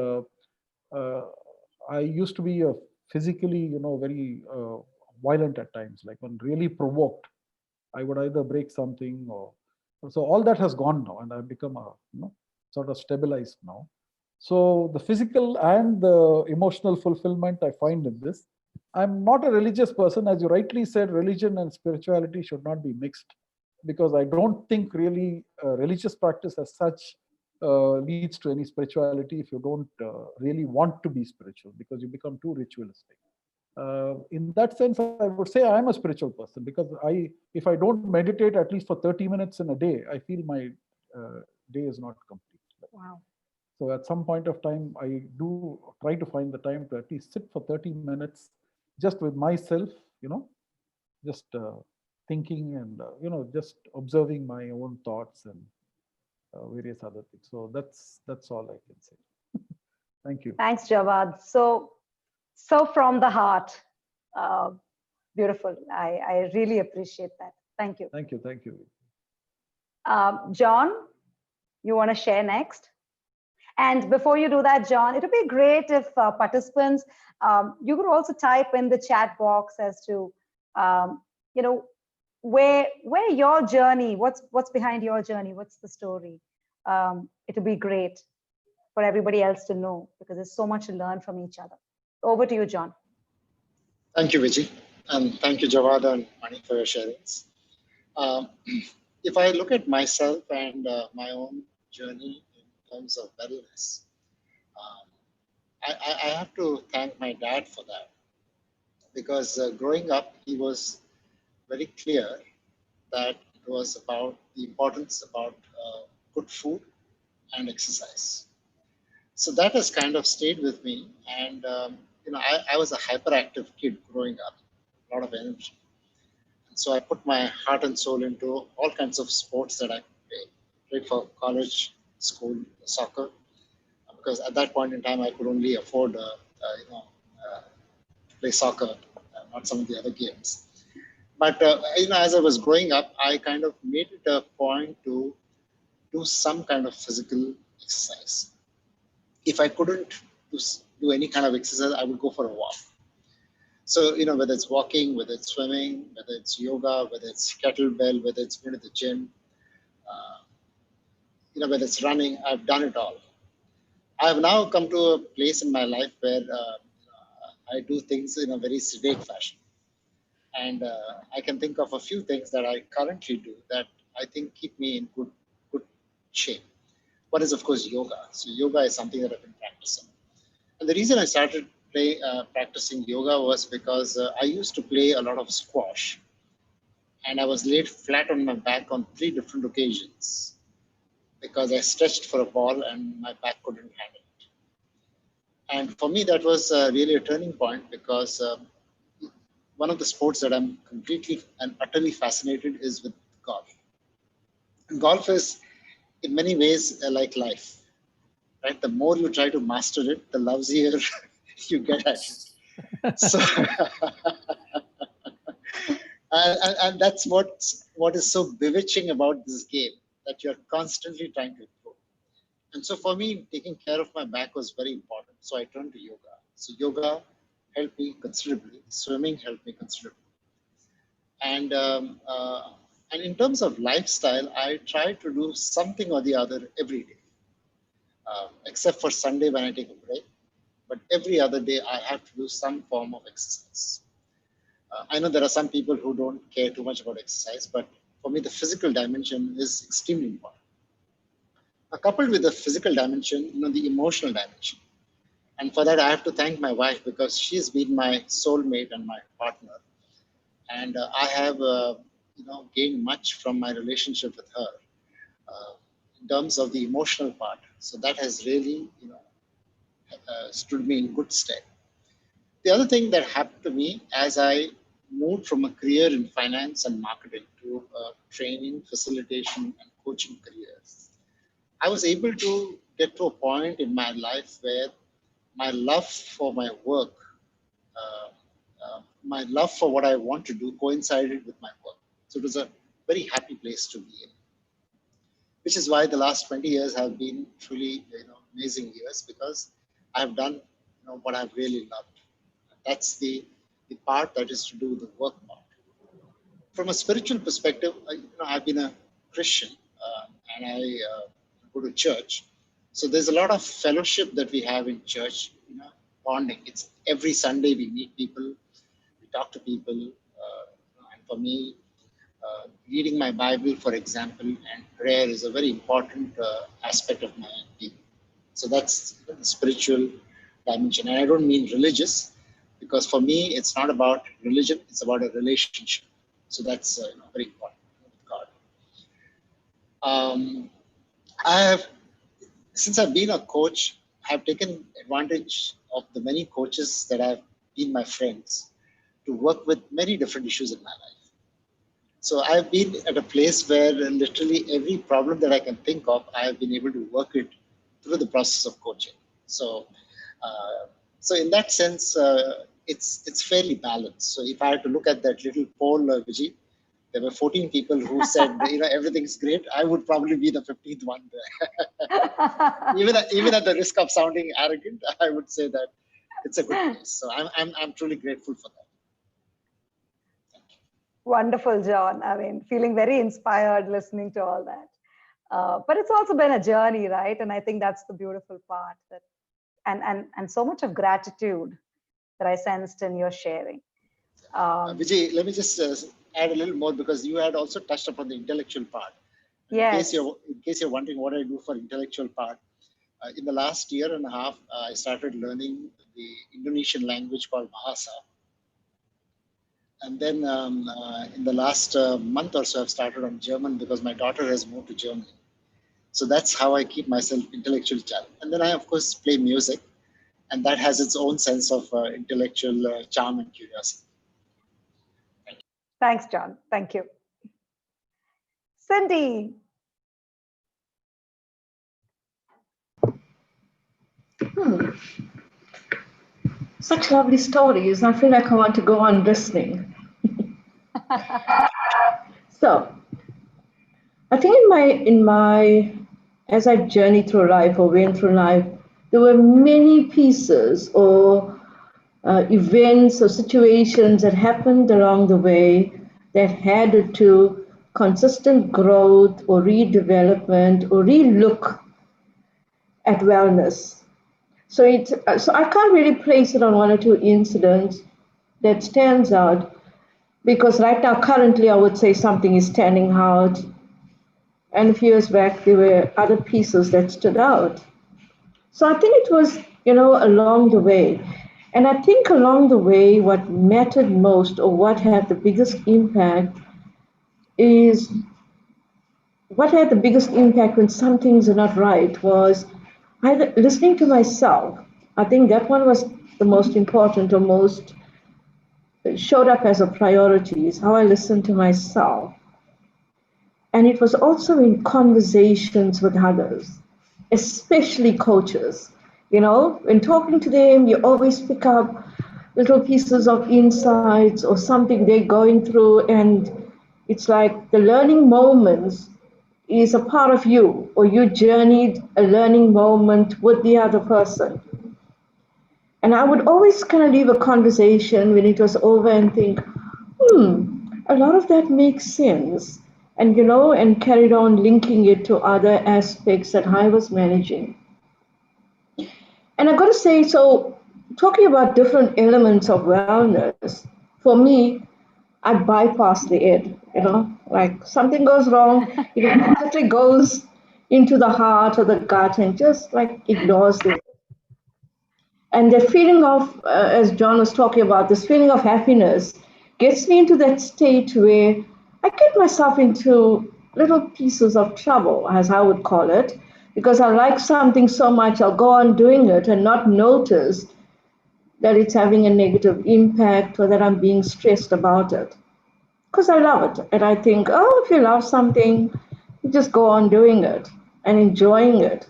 I used to be physically, very violent at times. Like when really provoked, I would either break something, or so all that has gone now, and I've become sort of stabilized now. So the physical and the emotional fulfillment I find in this. I'm not a religious person, as you rightly said. Religion and spirituality should not be mixed, because I don't think really religious practice as such leads to any spirituality if you don't really want to be spiritual, because you become too ritualistic. In that sense, I would say I am a spiritual person, because if I don't meditate at least for 30 minutes in a day, I feel my day is not complete. Wow. So at some point of time, I do try to find the time to at least sit for 30 minutes just with myself, just thinking and, just observing my own thoughts and various other things. So that's all I can say. Thank you. Thanks, Jawad. So from the heart. Beautiful. I really appreciate that. Thank you. Thank you. Thank you. John, you want to share next? And before you do that, John, it would be great if participants, you could also type in the chat box as to, where your journey, what's behind your journey, what's the story. It would be great for everybody else to know, because there's so much to learn from each other. Over to you, John. Thank you, Viji. And thank you, Jawad and Mani, for your sharings. If I look at myself and my own journey in terms of wellness, I have to thank my dad for that. Because growing up, he was very clear that it was about the importance about good food and exercise. So that has kind of stayed with me. And, I was a hyperactive kid growing up, a lot of energy. And so I put my heart and soul into all kinds of sports that I played for college, school, soccer. because at that point in time I could only afford, to play soccer, not some of the other games. But as I was growing up, I kind of made it a point to do some kind of physical exercise. If I couldn't do any kind of exercise, I would go for a walk. So, whether it's walking, whether it's swimming, whether it's yoga, whether it's kettlebell, whether it's going to the gym, whether it's running, I've done it all. I have now come to a place in my life where I do things in a very sedate fashion. And I can think of a few things that I currently do that I think keep me in good shape. One is, of course, yoga. So yoga is something that I've been practicing. And the reason I started practicing yoga was because I used to play a lot of squash. And I was laid flat on my back on 3 different occasions because I stretched for a ball and my back couldn't handle it. And for me, that was really a turning point because one of the sports that I'm completely and utterly fascinated is with golf. And golf is, in many ways, like life, right? The more you try to master it, the lousier you get at it. So, and that's what is so bewitching about this game, that you're constantly trying to improve. And so for me, taking care of my back was very important. So I turned to yoga. So yoga helped me considerably. Swimming helped me considerably. And in terms of lifestyle, I try to do something or the other every day, except for Sunday when I take a break. But every other day, I have to do some form of exercise. I know there are some people who don't care too much about exercise, but for me, the physical dimension is extremely important. Coupled with the physical dimension, the emotional dimension. And for that, I have to thank my wife because she's been my soulmate and my partner. And I have, gained much from my relationship with her in terms of the emotional part. So that has really, stood me in good stead. The other thing that happened to me as I moved from a career in finance and marketing to training, facilitation, and coaching careers, I was able to get to a point in my life where my love for my work, my love for what I want to do coincided with my work. So it was a very happy place to be in, which is why the last 20 years have been truly amazing years because I've done what I've really loved. That's the part that is to do with the work part. From a spiritual perspective, I've been a Christian and I go to church. So there's a lot of fellowship that we have in church, bonding. It's every Sunday we meet people, we talk to people. And for me, reading my Bible, for example, and prayer is a very important aspect of my being. So that's the spiritual dimension. And I don't mean religious, because for me, it's not about religion, it's about a relationship. So that's very important with God. Since I've been a coach, I've taken advantage of the many coaches that have been my friends to work with many different issues in my life. So I've been at a place where literally every problem that I can think of, I have been able to work it through the process of coaching. So in that sense, it's fairly balanced. So if I had to look at that little poll, Viji, there were 14 people who said, everything's great. I would probably be the 15th one there. even at the risk of sounding arrogant, I would say that it's a good place. So I'm truly grateful for that. Wonderful, John. I mean, feeling very inspired listening to all that. But it's also been a journey, right? And I think that's the beautiful part, that and so much of gratitude that I sensed in your sharing. Vijay, let me just add a little more, because you had also touched upon the intellectual part. Yes. In case you're wondering what I do for intellectual part, in the last year and a half, I started learning the Indonesian language called Bahasa. And then in the last month or so, I've started on German because my daughter has moved to Germany. So that's how I keep myself intellectually challenged. And then I, of course, play music, and that has its own sense of intellectual charm and curiosity. Thanks, John. Thank you. Cindy. Such lovely stories. I feel like I want to go on listening. So, I think in my as I journeyed through life or went through life, there were many pieces or events or situations that happened along the way that had to consistent growth or redevelopment or relook at wellness. So I can't really place it on one or two incidents that stands out, because right now currently I would say something is standing out, and a few years back there were other pieces that stood out. So I think it was, along the way. And I think along the way, what mattered most or what had the biggest impact is what had the biggest impact when some things are not right was either listening to myself. I think that one was the most important or most showed up as a priority, is how I listened to myself. And it was also in conversations with others, especially coaches. In talking to them, you always pick up little pieces of insights or something they're going through. And it's like the learning moments is a part of you, or you journeyed a learning moment with the other person. And I would always kind of leave a conversation when it was over and think, a lot of that makes sense. And, and carried on linking it to other aspects that I was managing. And I've got to say, so talking about different elements of wellness, for me, I bypass the head, like something goes wrong, it immediately goes into the heart or the gut and just like ignores it. And the feeling of, as John was talking about, this feeling of happiness gets me into that state where I get myself into little pieces of trouble, as I would call it, because I like something so much, I'll go on doing it and not notice that it's having a negative impact or that I'm being stressed about it. Because I love it. And I think, if you love something, you just go on doing it and enjoying it.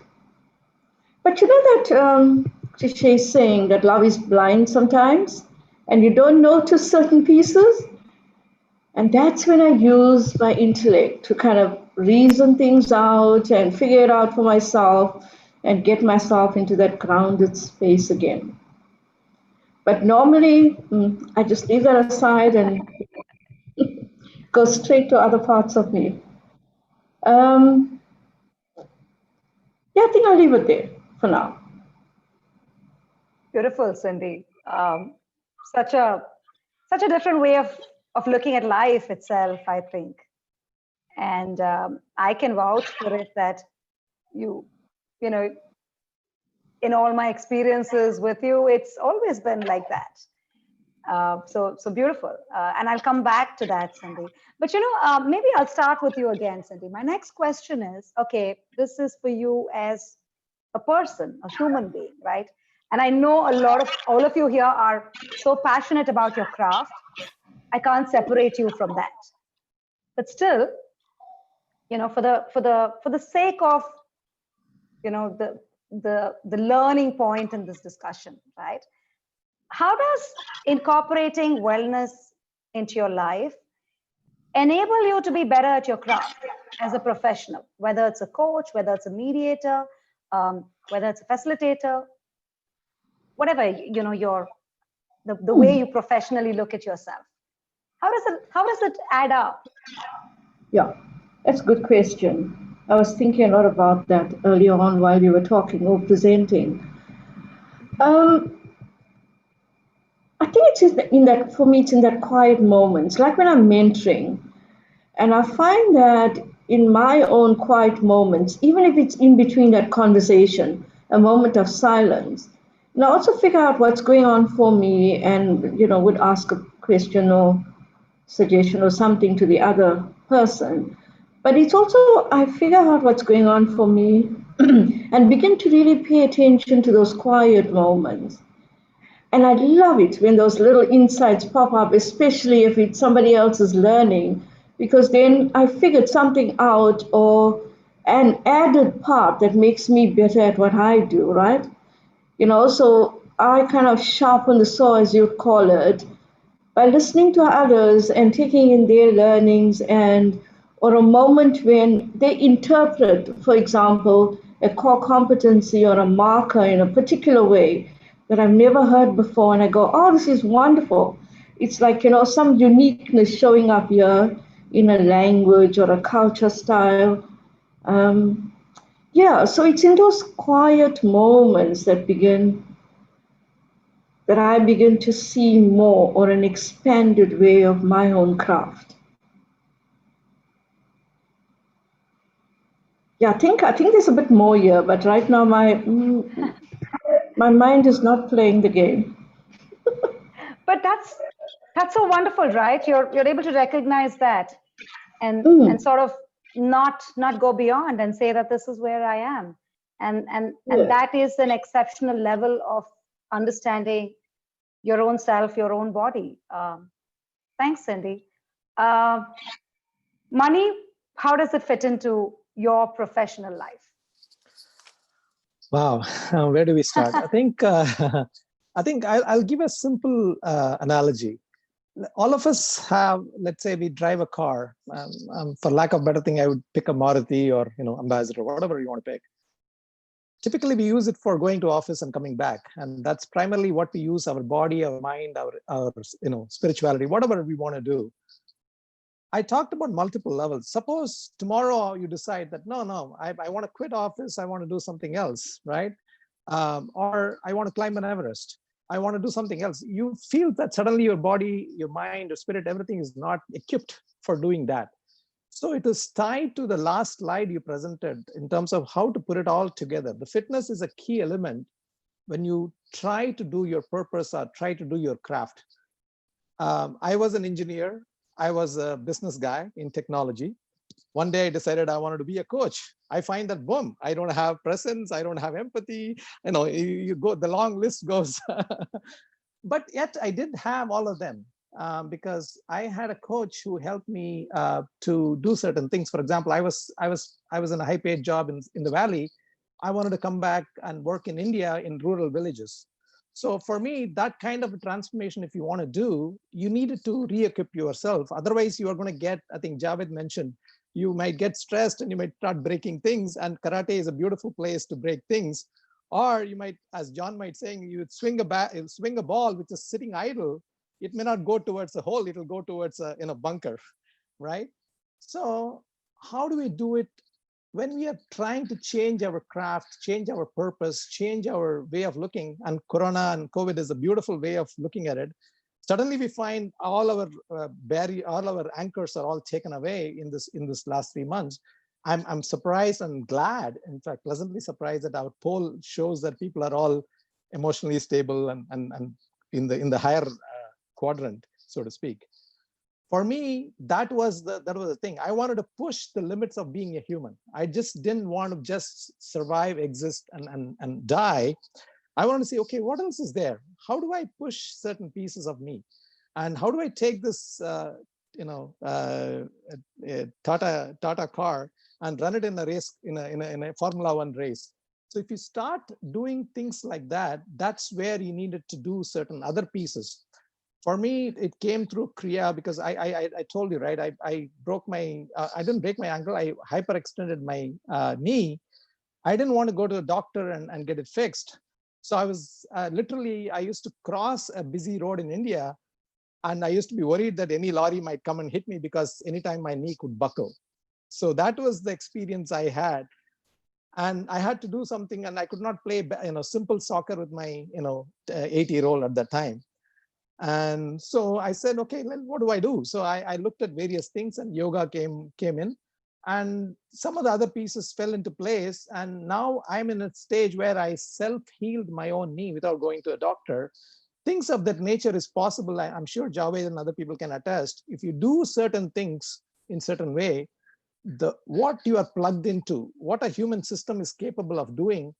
But you know that cliche saying that love is blind sometimes, and you don't notice certain pieces? And that's when I use my intellect to kind of reason things out and figure it out for myself and get myself into that grounded space again. But normally, I just leave that aside and go straight to other parts of me. Yeah, I think I'll leave it there for now. Beautiful, Cindy. Such a different way of looking at life itself, I think. And I can vouch for it that you know, in all my experiences with you, it's always been like that. So beautiful. And I'll come back to that, Cindy. But maybe I'll start with you again, Cindy. My next question is, okay, this is for you as a person, a human being, right? And I know all of you here are so passionate about your craft. I can't separate you from that. But still, for the sake of, the learning point in this discussion, right? How does incorporating wellness into your life enable you to be better at your craft as a professional, whether it's a coach, whether it's a mediator, whether it's a facilitator, whatever, the way you professionally look at yourself? How does it add up? Yeah, that's a good question. I was thinking a lot about that earlier on while you were talking or presenting. I think it's in that, for me, it's in that quiet moments, like when I'm mentoring. And I find that in my own quiet moments, even if it's in between that conversation, a moment of silence, and I also figure out what's going on for me and, would ask a question or suggestion or something to the other person. But it's also, I figure out what's going on for me and begin to really pay attention to those quiet moments. And I love it when those little insights pop up, especially if it's somebody else's learning, because then I figured something out or an added part that makes me better at what I do, right? So I kind of sharpen the saw, as you call it, by listening to others and taking in their learnings, and or a moment when they interpret, for example, a core competency or a marker in a particular way that I've never heard before, and I go, oh, this is wonderful. It's like, some uniqueness showing up here in a language or a culture style. Um, yeah, so it's in those quiet moments that I begin to see more, or an expanded way of my own craft. Yeah, I think there's a bit more here, but right now my mind is not playing the game. But that's so wonderful, right? You're able to recognize that and Mm, sort of not go beyond and say that this is where I am. And yeah. that is an exceptional level of understanding your own self, your own body. Thanks, Cindy. Money, how does it fit into your professional life? Wow, where do we start? I think I'll give a simple analogy. All of us have, let's say we drive a car. For lack of better thing, I would pick a Maruti or Ambassador, whatever you want to pick. Typically, we use it for going to office and coming back, and that's primarily what we use our body, our mind, our spirituality, whatever we want to do. I talked about multiple levels. Suppose tomorrow you decide that, no, I want to quit office. I want to do something else, right? Or I want to climb an Everest. I want to do something else. You feel that suddenly your body, your mind, your spirit, everything is not equipped for doing that. So it is tied to the last slide you presented in terms of how to put it all together. The fitness is a key element when you try to do your purpose or try to do your craft. I was an engineer. I was a business guy in technology. One day I decided I wanted to be a coach. I find that, boom, I don't have presence. I don't have empathy. You go, the long list goes. But yet I did have all of them because I had a coach who helped me to do certain things. For example, I was in a high paid job in the Valley. I wanted to come back and work in India in rural villages. So for me, that kind of a transformation, if you want to do, you needed to re-equip yourself. Otherwise, you are going to get, I think Javed mentioned, you might get stressed and you might start breaking things. And karate is a beautiful place to break things. Or you might, as John might saying, you would swing a ball which is sitting idle. It may not go towards a hole. It'll go towards a bunker, right? So how do we do it when we are trying to change our craft, change our purpose, change our way of looking? And Corona and COVID is a beautiful way of looking at it. Suddenly we find all our all our anchors are all taken away in this last 3 months. I'm surprised and glad, in fact, pleasantly surprised that our poll shows that people are all emotionally stable and in the higher quadrant, so to speak. For me, that was the thing. I wanted to push the limits of being a human. I just didn't want to just survive, exist, and die. I want to say, okay, what else is there? How do I push certain pieces of me? And how do I take this, Tata car and run it in a race, in a Formula One race? So if you start doing things like that, that's where you needed to do certain other pieces. For me, it came through Kriya because I told you, right? I broke my, I didn't break my ankle. I hyperextended my knee. I didn't want to go to the doctor and get it fixed. So I was literally, I used to cross a busy road in India, and I used to be worried that any lorry might come and hit me because anytime my knee could buckle. So that was the experience I had. And I had to do something, and I could not play simple soccer with my 8-year-old at that time. And so I said, okay, well, what do I do? So I looked at various things, and yoga came in, and some of the other pieces fell into place. And now I'm in a stage where I self-healed my own knee without going to a doctor. Things of that nature is possible. I'm sure Javed and other people can attest. If you do certain things in certain way, what you are plugged into, what a human system is capable of doing,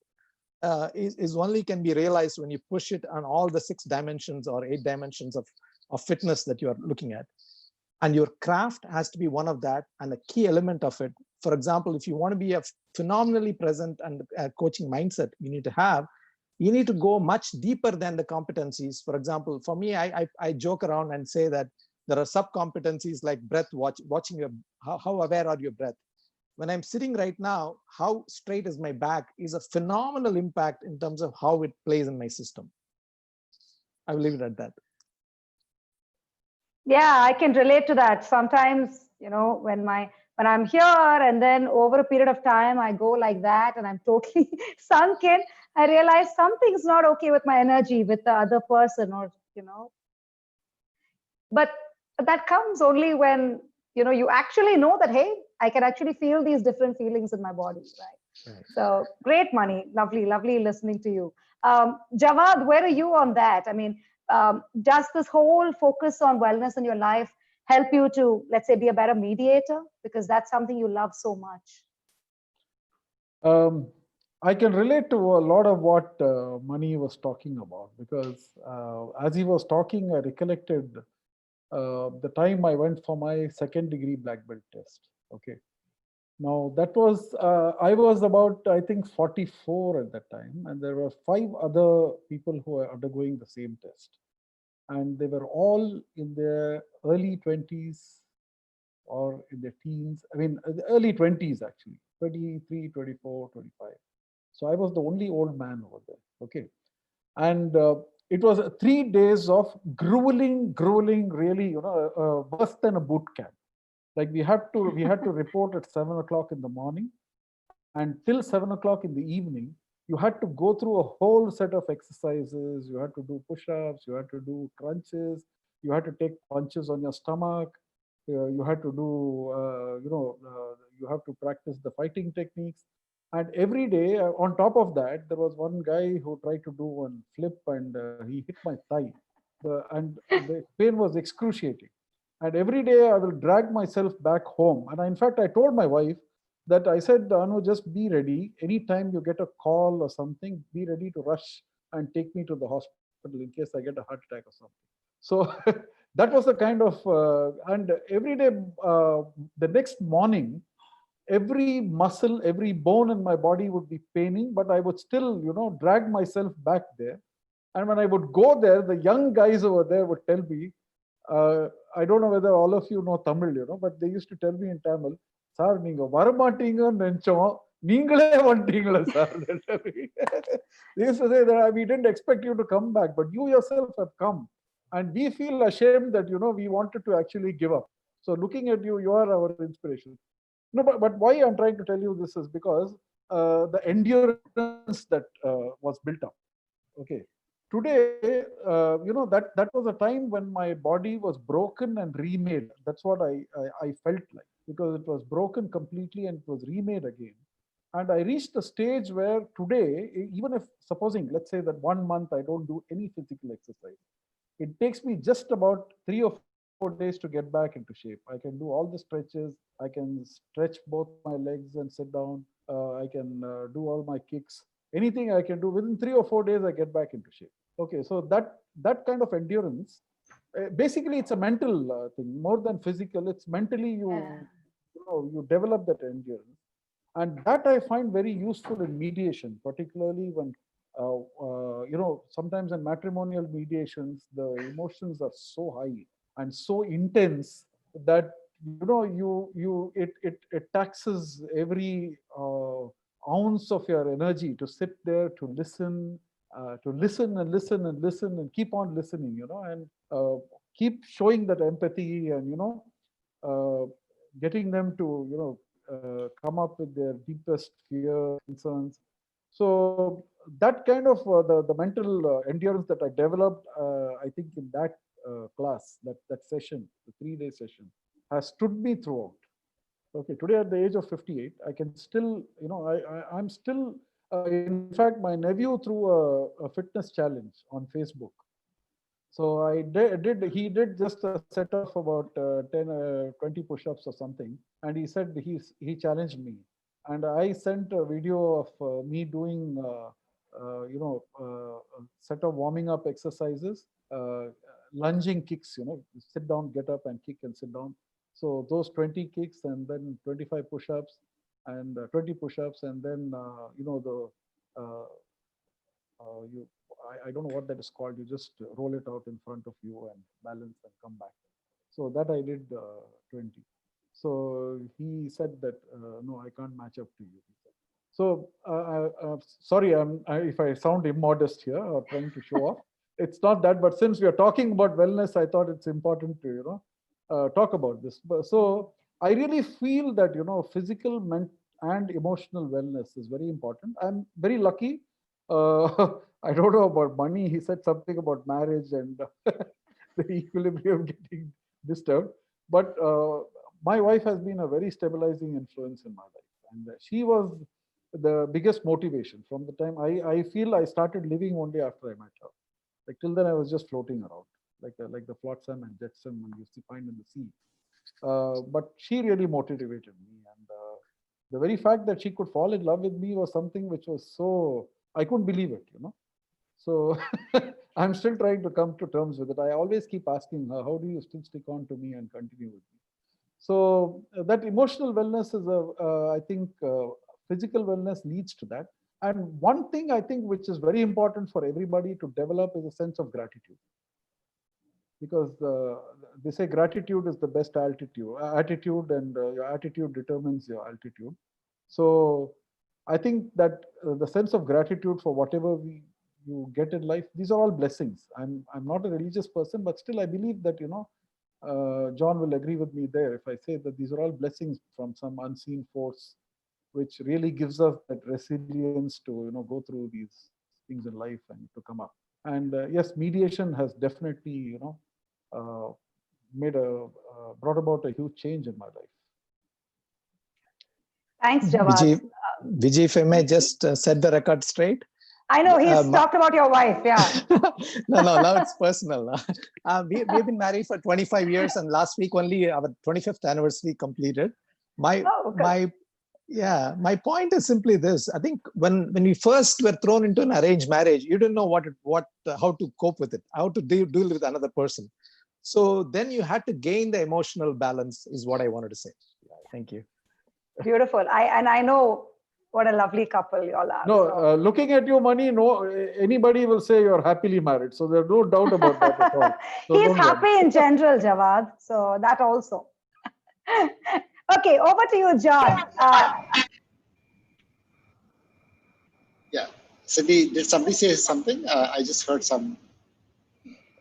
is only can be realized when you push it on all the 6 dimensions or 8 dimensions of fitness that you are looking at. And your craft has to be one of that and a key element of it. For example, if you want to be a phenomenally present and coaching mindset, you need to have, you need to go much deeper than the competencies. For example, for me, I joke around and say that there are sub-competencies like breath, watching your, how aware are your breath. When I'm sitting right now, how straight is my back is a phenomenal impact in terms of how it plays in my system. I will leave it at that. Yeah, I can relate to that. Sometimes, when I'm here and then over a period of time, I go like that and I'm totally sunk in. I realize something's not okay with my energy with the other person, or, but that comes only when, you actually know that, hey, I can actually feel these different feelings in my body, right? So great, Mani. Lovely, lovely listening to you. Jawad, where are you on that? I mean, does this whole focus on wellness in your life help you to, let's say, be a better mediator? Because that's something you love so much. I can relate to a lot of what Mani was talking about, because as he was talking, I recollected the time I went for my second degree black belt test. Okay. Now that was, I was about, I think 44 at that time, and there were 5 other people who were undergoing the same test. And they were all in their early 20s or in their teens. I mean, early 20s actually, 23, 24, 25. So I was the only old man over there. Okay. And it was 3 days of grueling, really, worse than a boot camp. Like we had to report at 7 o'clock in the morning, and till 7 o'clock in the evening, you had to go through a whole set of exercises. You had to do push-ups, you had to do crunches, you had to take punches on your stomach, you had to do, you have to practice the fighting techniques. And every day, on top of that, there was one guy who tried to do one flip, and he hit my thigh. And the pain was excruciating. And every day I will drag myself back home. And in fact, I told my wife that, I said, Anu, just be ready. Anytime you get a call or something, be ready to rush and take me to the hospital in case I get a heart attack or something. So that was the kind of, and every day, the next morning, every muscle, every bone in my body would be paining, but I would still, drag myself back there. And when I would go there, the young guys over there would tell me, I don't know whether all of you know Tamil, but they used to tell me in Tamil, "Sir, நீங்க வரமாட்டீங்கன்னு நினைச்சோம், நீங்களே வந்துட்டீங்களே sir." They used to say that we didn't expect you to come back, but you yourself have come. And we feel ashamed that, we wanted to actually give up. So looking at you, you are our inspiration. No, but why I'm trying to tell you this is because the endurance that was built up. Okay. Today, that was a time when my body was broken and remade. That's what I felt like, because it was broken completely and it was remade again. And I reached a stage where today, even if supposing, let's say that 1 month I don't do any physical exercise, it takes me just about 3 or 4 days to get back into shape. I can do all the stretches. I can stretch both my legs and sit down. I can do all my kicks. Anything I can do within 3 or 4 days, I get back into shape. Okay, so that kind of endurance, basically, it's a mental thing more than physical. It's mentally you develop that endurance, and that I find very useful in mediation, particularly when sometimes in matrimonial mediations, the emotions are so high and so intense that it taxes every ounce of your energy to sit there, to listen and listen and listen and keep on listening, and keep showing that empathy, and uh, getting them to come up with their deepest fear, concerns. So that kind of the mental endurance that I developed, I think in that class, that session, the 3-day session, has stood me throughout. Okay, today at the age of 58, I can still, I'm still, in fact, my nephew threw a fitness challenge on Facebook. So he did just a set of about 10, 20 push-ups or something. And he said he challenged me. And I sent a video of me doing, a set of warming up exercises, lunging kicks, sit down, get up and kick and sit down. So those 20 kicks and then 25 push-ups and 20 push-ups, and then, I don't know what that is called. You just roll it out in front of you and balance and come back. So that I did 20. So he said that, no, I can't match up to you. So sorry, if I sound immodest here or trying to show off, it's not that. But since we are talking about wellness, I thought it's important to talk about this. So I really feel that physical, mental, and emotional wellness is very important. I'm very lucky. I don't know about money. He said something about marriage and the equilibrium getting disturbed. But my wife has been a very stabilizing influence in my life. And she was the biggest motivation from the time I feel I started living only after I met her. Like till then, I was just floating around, like the flotsam and jetsam you find in the sea. But she really motivated me. And the very fact that she could fall in love with me was something which was so, I couldn't believe it, So I'm still trying to come to terms with it. I always keep asking her, how do you still stick on to me and continue with me? So that emotional wellness is I think physical wellness leads to that. And one thing I think which is very important for everybody to develop is a sense of gratitude. Because they say gratitude is the best attitude, and your attitude determines your altitude. So I think that the sense of gratitude for whatever you get in life, these are all blessings. I'm not a religious person, but still I believe that John will agree with me there if I say that these are all blessings from some unseen force, which really gives us that resilience to go through these things in life and to come up. And yes, mediation has definitely brought about a huge change in my life. Thanks, Jawad. Viji, if I may just set the record straight. I know he's talked about your wife, yeah. No, now it's personal. We've been married for 25 years, and last week only our 25th anniversary completed. My point is simply this. I think when we first were thrown into an arranged marriage, you didn't know how to cope with it, how to deal with another person. So then you had to gain the emotional balance, is what I wanted to say. Thank you. Beautiful. I know what a lovely couple you all are. No, looking at you, Mani, no, anybody will say you're happily married. So there's no doubt about that at all. So he's happy in general, Jawad. So that also. Okay, over to you, John. Yeah. Cindy, did somebody say something? I just heard some.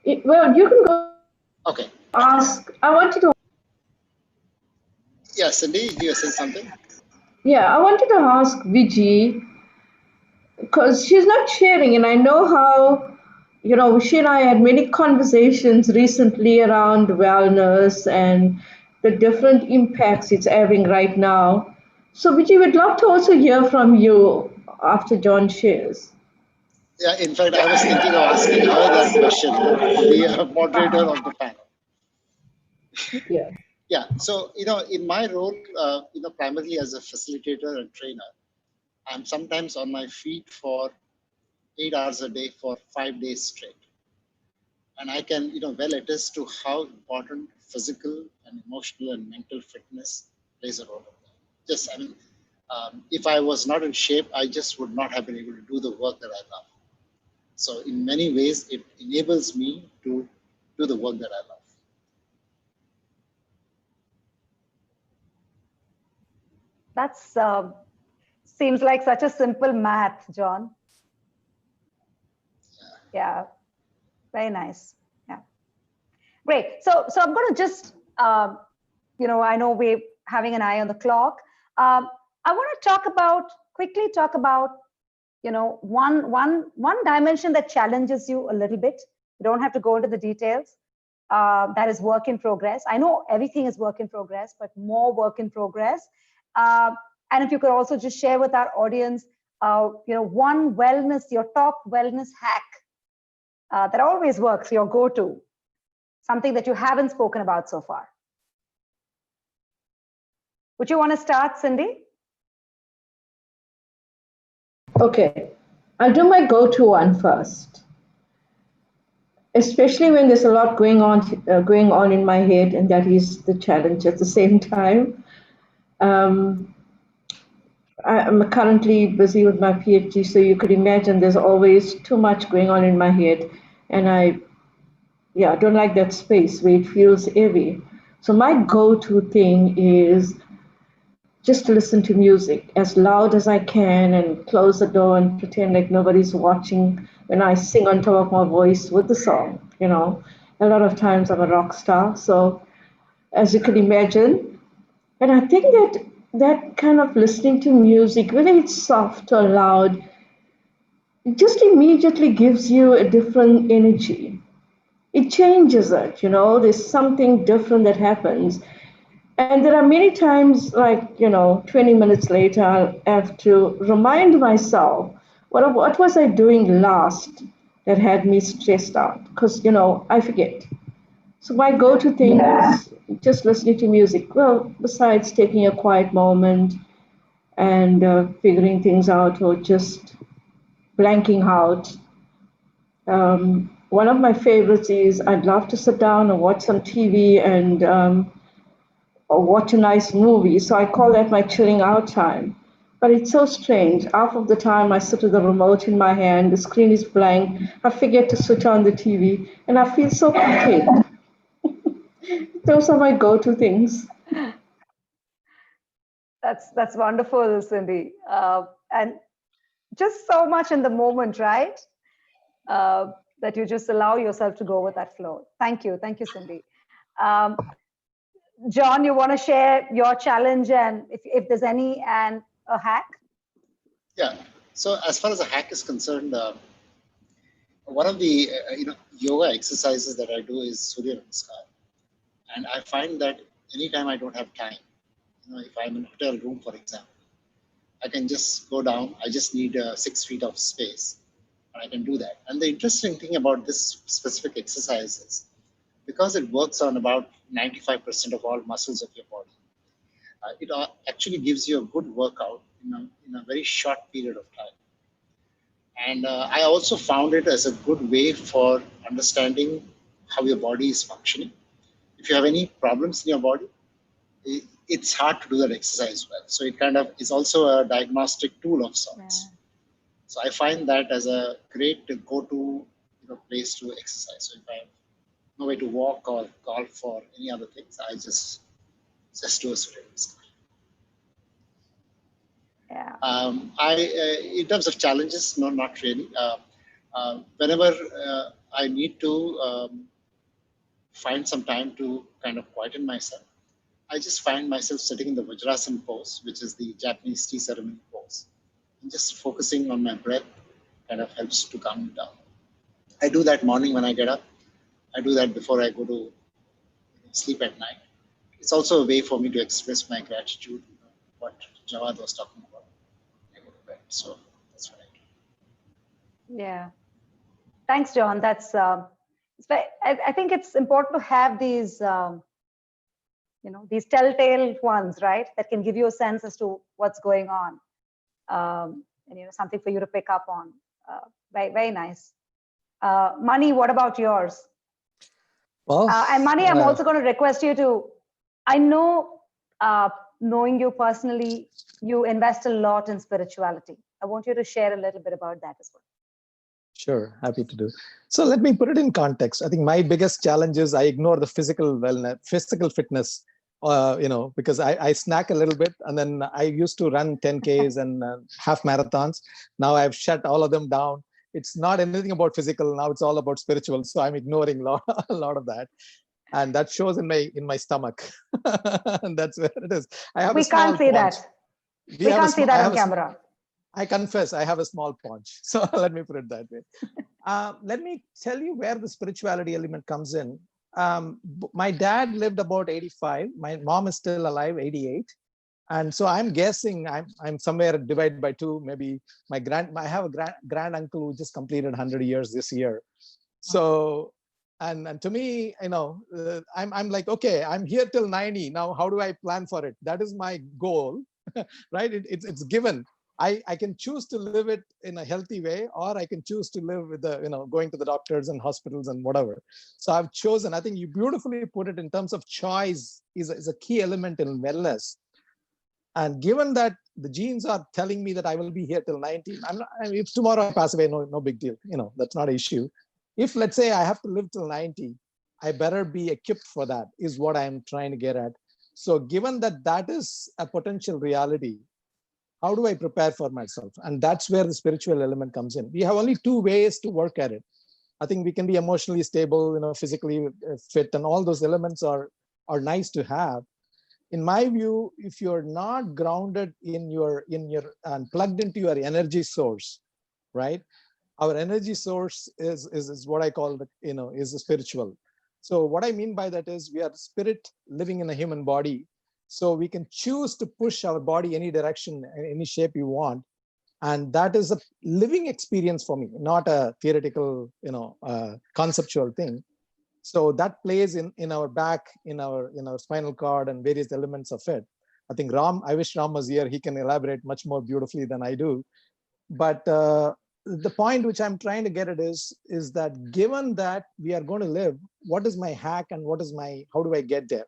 Well, you can go. Okay. Ask. I wanted to. Yeah, Cindy, you were saying something? Yeah, I wanted to ask Viji, because she's not sharing, and I know how, she and I had many conversations recently around wellness and the different impacts it's having right now. So Viji, we'd love to also hear from you after John shares. Yeah, in fact, I was thinking of asking her that question to be a moderator of the panel. Yeah. Yeah, so, in my role, primarily as a facilitator and trainer, I'm sometimes on my feet for 8 hours a day for 5 days straight. And I can, well attest to how important physical and emotional and mental fitness plays a role in that. Just, if I was not in shape, I just would not have been able to do the work that I love. So in many ways, it enables me to do the work that I love. That's seems like such a simple math, John. Yeah, very nice. Yeah, great. So I'm going to just, I know we're having an eye on the clock. I want to quickly talk about, one dimension that challenges you a little bit. You don't have to go into the details. That is work in progress. I know everything is work in progress, but more work in progress. And if you could also just share with our audience, one your top wellness hack that always works, your go-to, something that you haven't spoken about so far. Would you want to start, Cindy? Okay, I'll do my go-to one first. Especially when there's a lot going on in my head, and that is the challenge at the same time. I'm currently busy with my PhD, so you could imagine there's always too much going on in my head. And I don't like that space where it feels heavy. So my go-to thing is just to listen to music as loud as I can and close the door and pretend like nobody's watching when I sing on top of my voice with the song. A lot of times I'm a rock star. So as you could imagine, and I think that kind of listening to music, whether it's soft or loud, it just immediately gives you a different energy. It changes it, there's something different that happens. And there are many times, like, 20 minutes later, I'll have to remind myself, what was I doing last that had me stressed out? Because, I forget. So my go-to thing is just listening to music. Well, besides taking a quiet moment and figuring things out or just blanking out. One of my favorites is I'd love to sit down and watch some TV and or watch a nice movie. So I call that my chilling out time. But it's so strange. Half of the time I sit with the remote in my hand, the screen is blank, I forget to switch on the TV, and I feel so content. Those are my go-to things. That's wonderful, Cindy. And just so much in the moment, right? That you just allow yourself to go with that flow. Thank you, Cindy. John, you want to share your challenge and if there's any and a hack? Yeah. So as far as a hack is concerned, one of the yoga exercises that I do is Surya Namaskar, and I find that anytime I don't have time, if I'm in a hotel room, for example, I can just go down. I just need 6 feet of space, and I can do that. And the interesting thing about this specific exercise is because it works on about 95% of all muscles of your body, it actually gives you a good workout in a very short period of time. And I also found it as a good way for understanding how your body is functioning. If you have any problems in your body, it's hard to do that exercise well. So it kind of is also a diagnostic tool of sorts. Yeah. So I find that as a great go-to place to exercise. So if I have no way to walk or golf or any other things, I just do a Surya Namaskar. Yeah. In terms of challenges, no, not really. Whenever I need to find some time to kind of quieten myself, I just find myself sitting in the Vajrasana pose, which is the Japanese tea ceremony pose. And just focusing on my breath kind of helps to calm me down. I do that morning when I get up. I do that before I go to sleep at night. It's also a way for me to express my gratitude, what Jawad was talking about. I go to bed. So that's what I do. Yeah. Thanks, John. That's I think it's important to have these these telltale ones, right? That can give you a sense as to what's going on, and something for you to pick up on. Very, very nice. Mani, what about yours? Well, and Mani, I'm also going to request you to. I know, knowing you personally, you invest a lot in spirituality. I want you to share a little bit about that as well. Sure, happy to do. So let me put it in context. I think my biggest challenge is I ignore the physical wellness, physical fitness, because I snack a little bit, and then I used to run 10Ks and half marathons. Now I've shut all of them down. It's not anything about physical. Now it's all about spiritual. So I'm ignoring a lot of that. And that shows in my stomach. And that's where it is. I have we can't see that. We can't see that on camera. I confess, I have a small paunch. So let me put it that way. Let me tell you where the spirituality element comes in. My dad lived about 85. My mom is still alive, 88. And so I'm guessing I'm somewhere divided by 2. Maybe I have a grand uncle who just completed 100 years this year. So, and to me, I'm like, okay, I'm here till 90. Now, how do I plan for it? That is my goal, right? It's given. I can choose to live it in a healthy way, or I can choose to live with going to the doctors and hospitals and whatever. So I've chosen. I think you beautifully put it in terms of choice is a key element in wellness. And given that the genes are telling me that I will be here till 90. If tomorrow I pass away, no big deal. That's not an issue. If let's say I have to live till 90, I better be equipped for that, is what I'm trying to get at. So given that that is a potential reality, how do I prepare for myself? And that's where the spiritual element comes in. We have only 2 ways to work at it. I think we can be emotionally stable, physically fit, and all those elements are nice to have. In my view, if you're not grounded in your and plugged into your energy source, right? Our energy source is what I call is the spiritual. So what I mean by that is we are spirit living in a human body. So we can choose to push our body any direction, any shape you want. And that is a living experience for me, not a theoretical, conceptual thing. So that plays in our back, in our spinal cord and various elements of it. I think I wish Ram was here. He can elaborate much more beautifully than I do. But the point which I'm trying to get at is that given that we are going to live, what is my hack and how do I get there?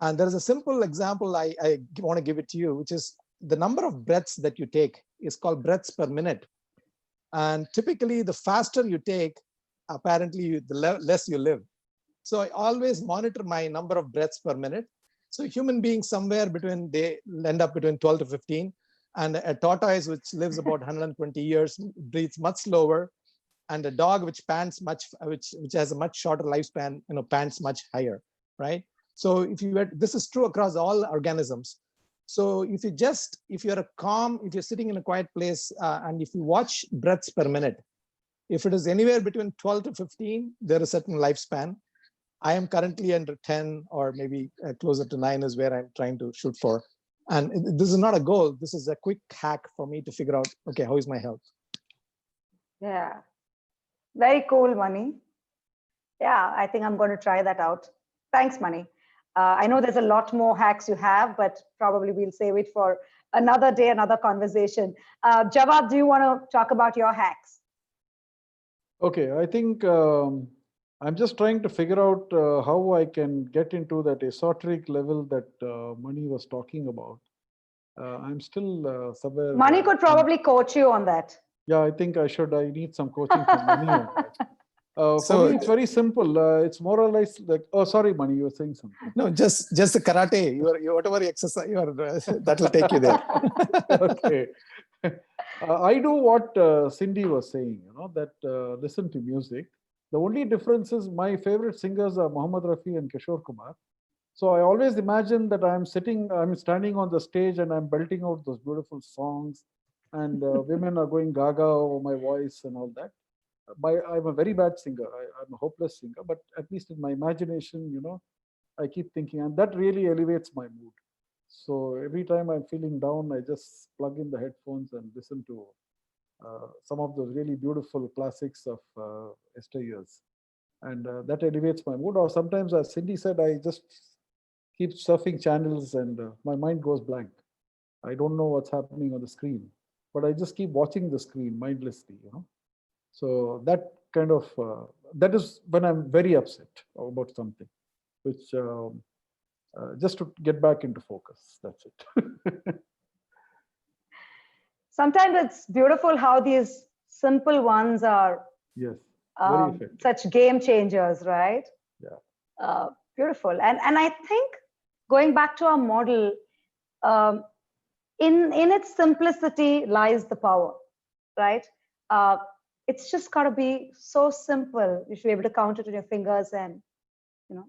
And there's a simple example I want to give it to you, which is the number of breaths that you take is called breaths per minute. And typically the faster you take, apparently the less you live. So I always monitor my number of breaths per minute. So human beings they end up between 12 to 15. And a tortoise, which lives about 120 years, breathes much slower. And a dog which pants which has a much shorter lifespan, pants much higher, right? So this is true across all organisms. So if you're if you're sitting in a quiet place and if you watch breaths per minute, if it is anywhere between 12 to 15, there is a certain lifespan. I am currently under 10 or maybe closer to 9 is where I'm trying to shoot for. And this is not a goal. This is a quick hack for me to figure out, okay, how is my health? Yeah. Very cool, Mani. Yeah, I think I'm going to try that out. Thanks, Mani. I know there's a lot more hacks you have, but probably we'll save it for another day, another conversation. Jawad, do you want to talk about your hacks? Okay, I think I'm just trying to figure out how I can get into that esoteric level that Mani was talking about. I'm still somewhere. Mani could probably coach you on that. Yeah, I think I need some coaching from Mani on that. For So me, it's very simple. It's more or less like, oh, sorry, Mani, you were saying something. No, just the karate. Whatever exercise that will take you there. Okay. I do what Cindy was saying, that listen to music. The only difference is my favorite singers are Muhammad Rafi and Kishore Kumar. So I always imagine that I'm standing on the stage and I'm belting out those beautiful songs, and women are going gaga over my voice and all that. I'm a very bad singer. I'm a hopeless singer, but at least in my imagination, I keep thinking, and that really elevates my mood. So every time I'm feeling down, I just plug in the headphones and listen to some of those really beautiful classics of yesteryears. And that elevates my mood. Or sometimes, as Cindy said, I just keep surfing channels and my mind goes blank. I don't know what's happening on the screen, but I just keep watching the screen mindlessly, So that kind of, that is when I'm very upset about something, which just to get back into focus, that's it. Sometimes it's beautiful how these simple ones are Yes, such game changers, right? Yeah. Beautiful. And I think going back to our model, in its simplicity lies the power, right? It's just got to be so simple. You should be able to count it on your fingers and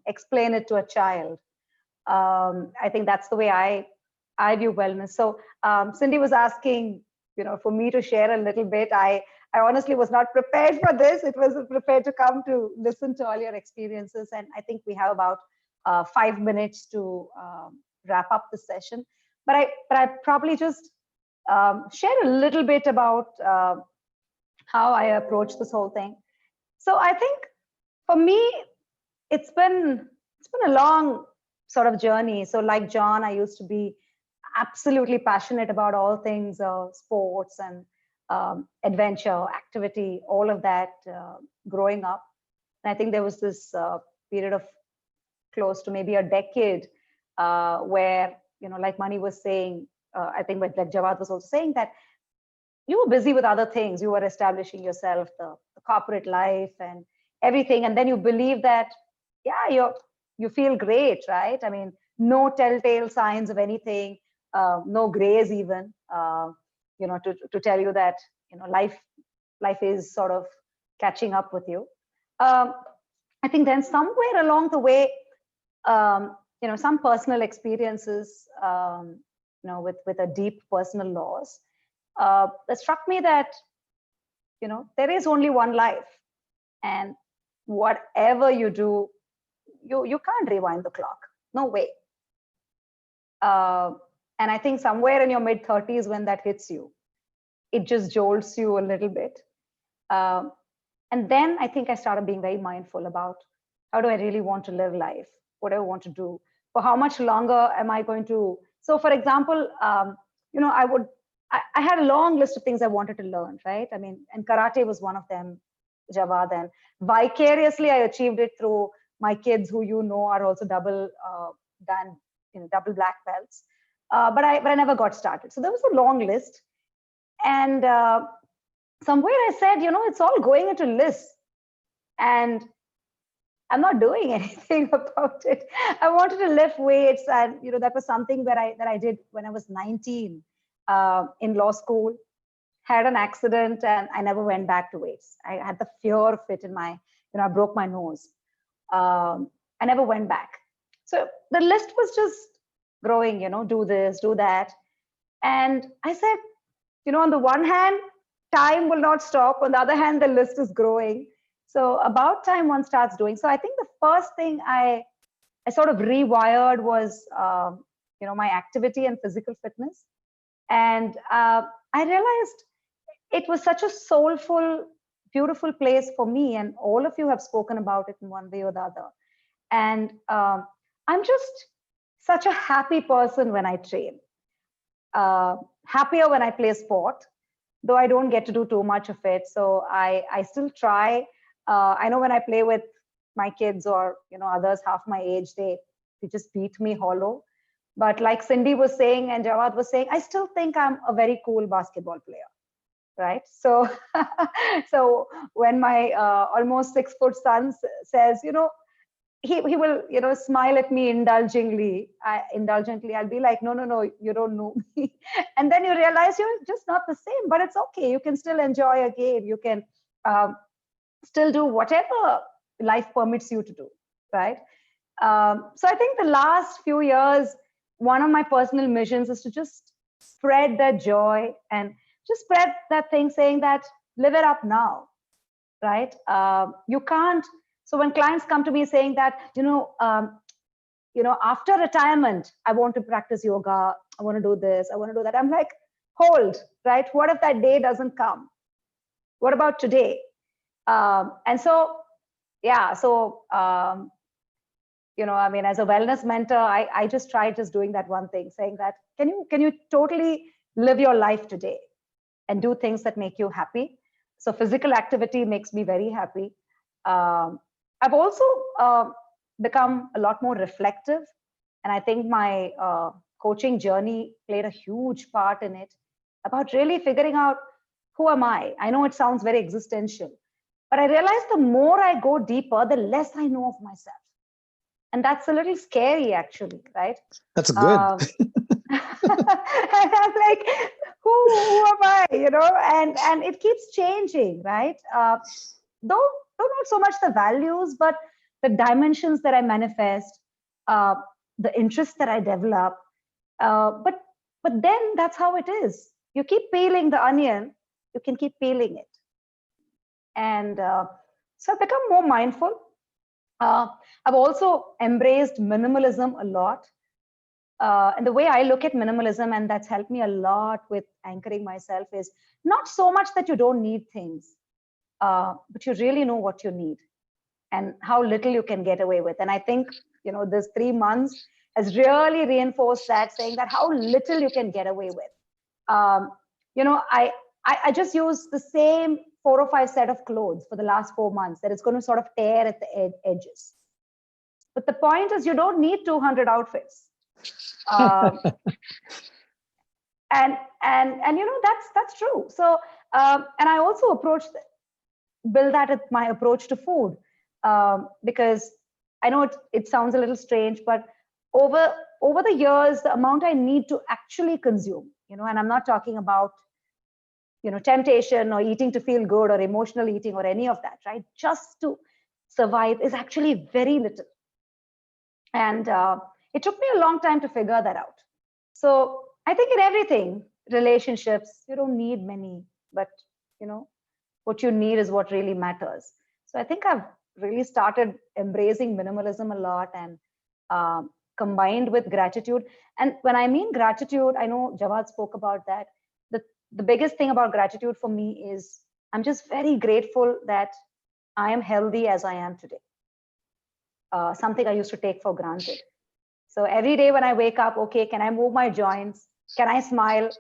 explain it to a child. I think that's the way I view wellness. So Cindy was asking, for me to share a little bit. I honestly was not prepared for this. It was prepared to come to listen to all your experiences. And I think we have about 5 minutes to wrap up the session. But I probably just share a little bit about how I approach this whole thing. So I think for me, it's been a long sort of journey. So like John, I used to be absolutely passionate about all things sports and adventure, activity, all of that growing up. And I think there was this period of close to maybe a decade where, like Mani was saying, I think what like Jawad was also saying, that you were busy with other things. You were establishing yourself, the corporate life and everything. And then you believe that, yeah, you feel great, right? I mean, no telltale signs of anything, no grays even, to tell you that, life is sort of catching up with you. I think then somewhere along the way, some personal experiences, with a deep personal loss, that struck me that, there is only one life, and whatever you do, you can't rewind the clock. No way. And I think somewhere in your mid 30s, when that hits you, it just jolts you a little bit. And then I think I started being very mindful about, how do I really want to live life? What do I want to do? For how much longer am I going to? So for example, I had a long list of things I wanted to learn, right? I mean, and karate was one of them, Jawad, and vicariously I achieved it through my kids, who are also double black belts. But I never got started. So there was a long list, and somewhere I said, it's all going into lists, and I'm not doing anything about it. I wanted to lift weights, and that was something that I did when I was 19 in law school. Had an accident, and I never went back to weights. I had the fear of it in my, I broke my nose. I never went back. So the list was just growing, do this, do that. And I said, on the one hand, time will not stop. On the other hand, the list is growing. So about time one starts doing. So I think the first thing I sort of rewired was, my activity and physical fitness. And I realized it was such a soulful, beautiful place for me. And all of you have spoken about it in one way or the other. And I'm just such a happy person when I train. Happier when I play sport, though I don't get to do too much of it. So I still try. I know when I play with my kids or others half my age, they just beat me hollow. But like Cindy was saying and Jawad was saying, I still think I'm a very cool basketball player, right? So, so when my almost 6-foot son says, he will, smile at me indulgently. I'll be like, no, you don't know me. And then you realize you're just not the same, but it's okay. You can still enjoy a game. You can still do whatever life permits you to do, right? So I think the last few years, one of my personal missions is to just spread that joy and just spread that thing saying that live it up now, right? You can't. So when clients come to me saying that, after retirement, I want to practice yoga, I want to do this, I want to do that. I'm like, hold, right? What if that day doesn't come? What about today? And so, yeah, so, I mean, as a wellness mentor, I just try just doing that one thing, saying that, can you totally live your life today and do things that make you happy? So physical activity makes me very happy. I've also become a lot more reflective. And I think my coaching journey played a huge part in it, about really figuring out, who am I? I know it sounds very existential, but I realized the more I go deeper, the less I know of myself. And that's a little scary, actually, right? That's good. And I'm like, who am I? And it keeps changing, right? Though not so much the values, but the dimensions that I manifest, the interests that I develop. But then that's how it is. You keep peeling the onion, you can keep peeling it. And so I've become more mindful. I've also embraced minimalism a lot. And the way I look at minimalism, and that's helped me a lot with anchoring myself, is not so much that you don't need things, but you really know what you need and how little you can get away with. And I think, this 3 months has really reinforced that, saying that how little you can get away with. I just use the same 4 or 5 set of clothes for the last 4 months that it's going to sort of tear at the edges. But the point is, you don't need 200 outfits. and that's true. So and I also build that as my approach to food, because I know it sounds a little strange, but over the years, the amount I need to actually consume, and I'm not talking about temptation or eating to feel good or emotional eating or any of that, right? Just to survive is actually very little. And it took me a long time to figure that out. So I think in everything, relationships, you don't need many, but what you need is what really matters. So I think I've really started embracing minimalism a lot, and combined with gratitude. And when I mean gratitude, I know Jawad spoke about that. The biggest thing about gratitude for me is I'm just very grateful that I am healthy as I am today. Something I used to take for granted. So every day when I wake up, okay, can I move my joints? Can I smile?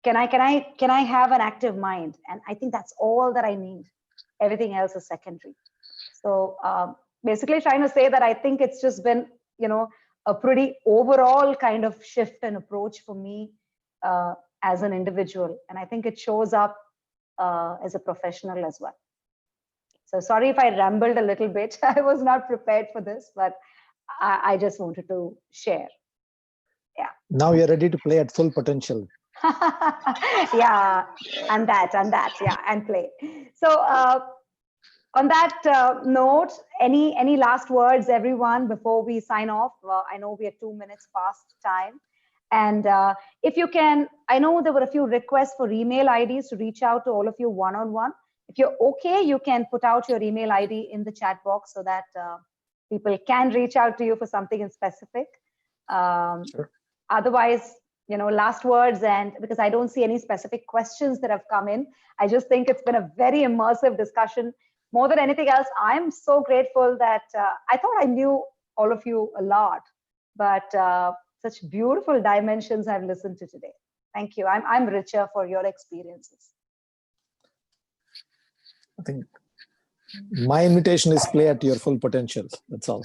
Can I have an active mind? And I think that's all that I need. Everything else is secondary. So basically trying to say that I think it's just been, a pretty overall kind of shift and approach for me as an individual. And I think it shows up as a professional as well. So sorry if I rambled a little bit. I was not prepared for this, but I just wanted to share. Yeah. Now you're ready to play at full potential. Yeah, and yeah, and play. So on that note, any last words, everyone, before we sign off? I know we are 2 minutes past time. And if you can, I know there were a few requests for email IDs to reach out to all of you one-on-one. If you're okay, you can put out your email ID in the chat box so that people can reach out to you for something in specific. Sure. Otherwise, last words, and because I don't see any specific questions that have come in, I just think it's been a very immersive discussion. More than anything else, I'm so grateful that I thought I knew all of you a lot, but such beautiful dimensions I've listened to today. Thank you. I'm richer for your experiences. I think my invitation is play at your full potential. That's all.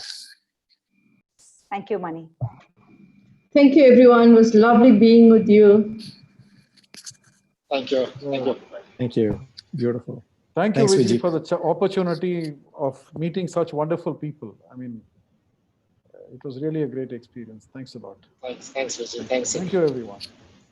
Thank you, Mani. Thank you, everyone. It was lovely being with you. Thank you. Thank you. Thank you. Beautiful. Thank you, Thanks, Viji, Viji, for the opportunity of meeting such wonderful people. I mean, it was really a great experience. Thanks a lot. Thanks, Vijay. Thanks. Thank you, everyone.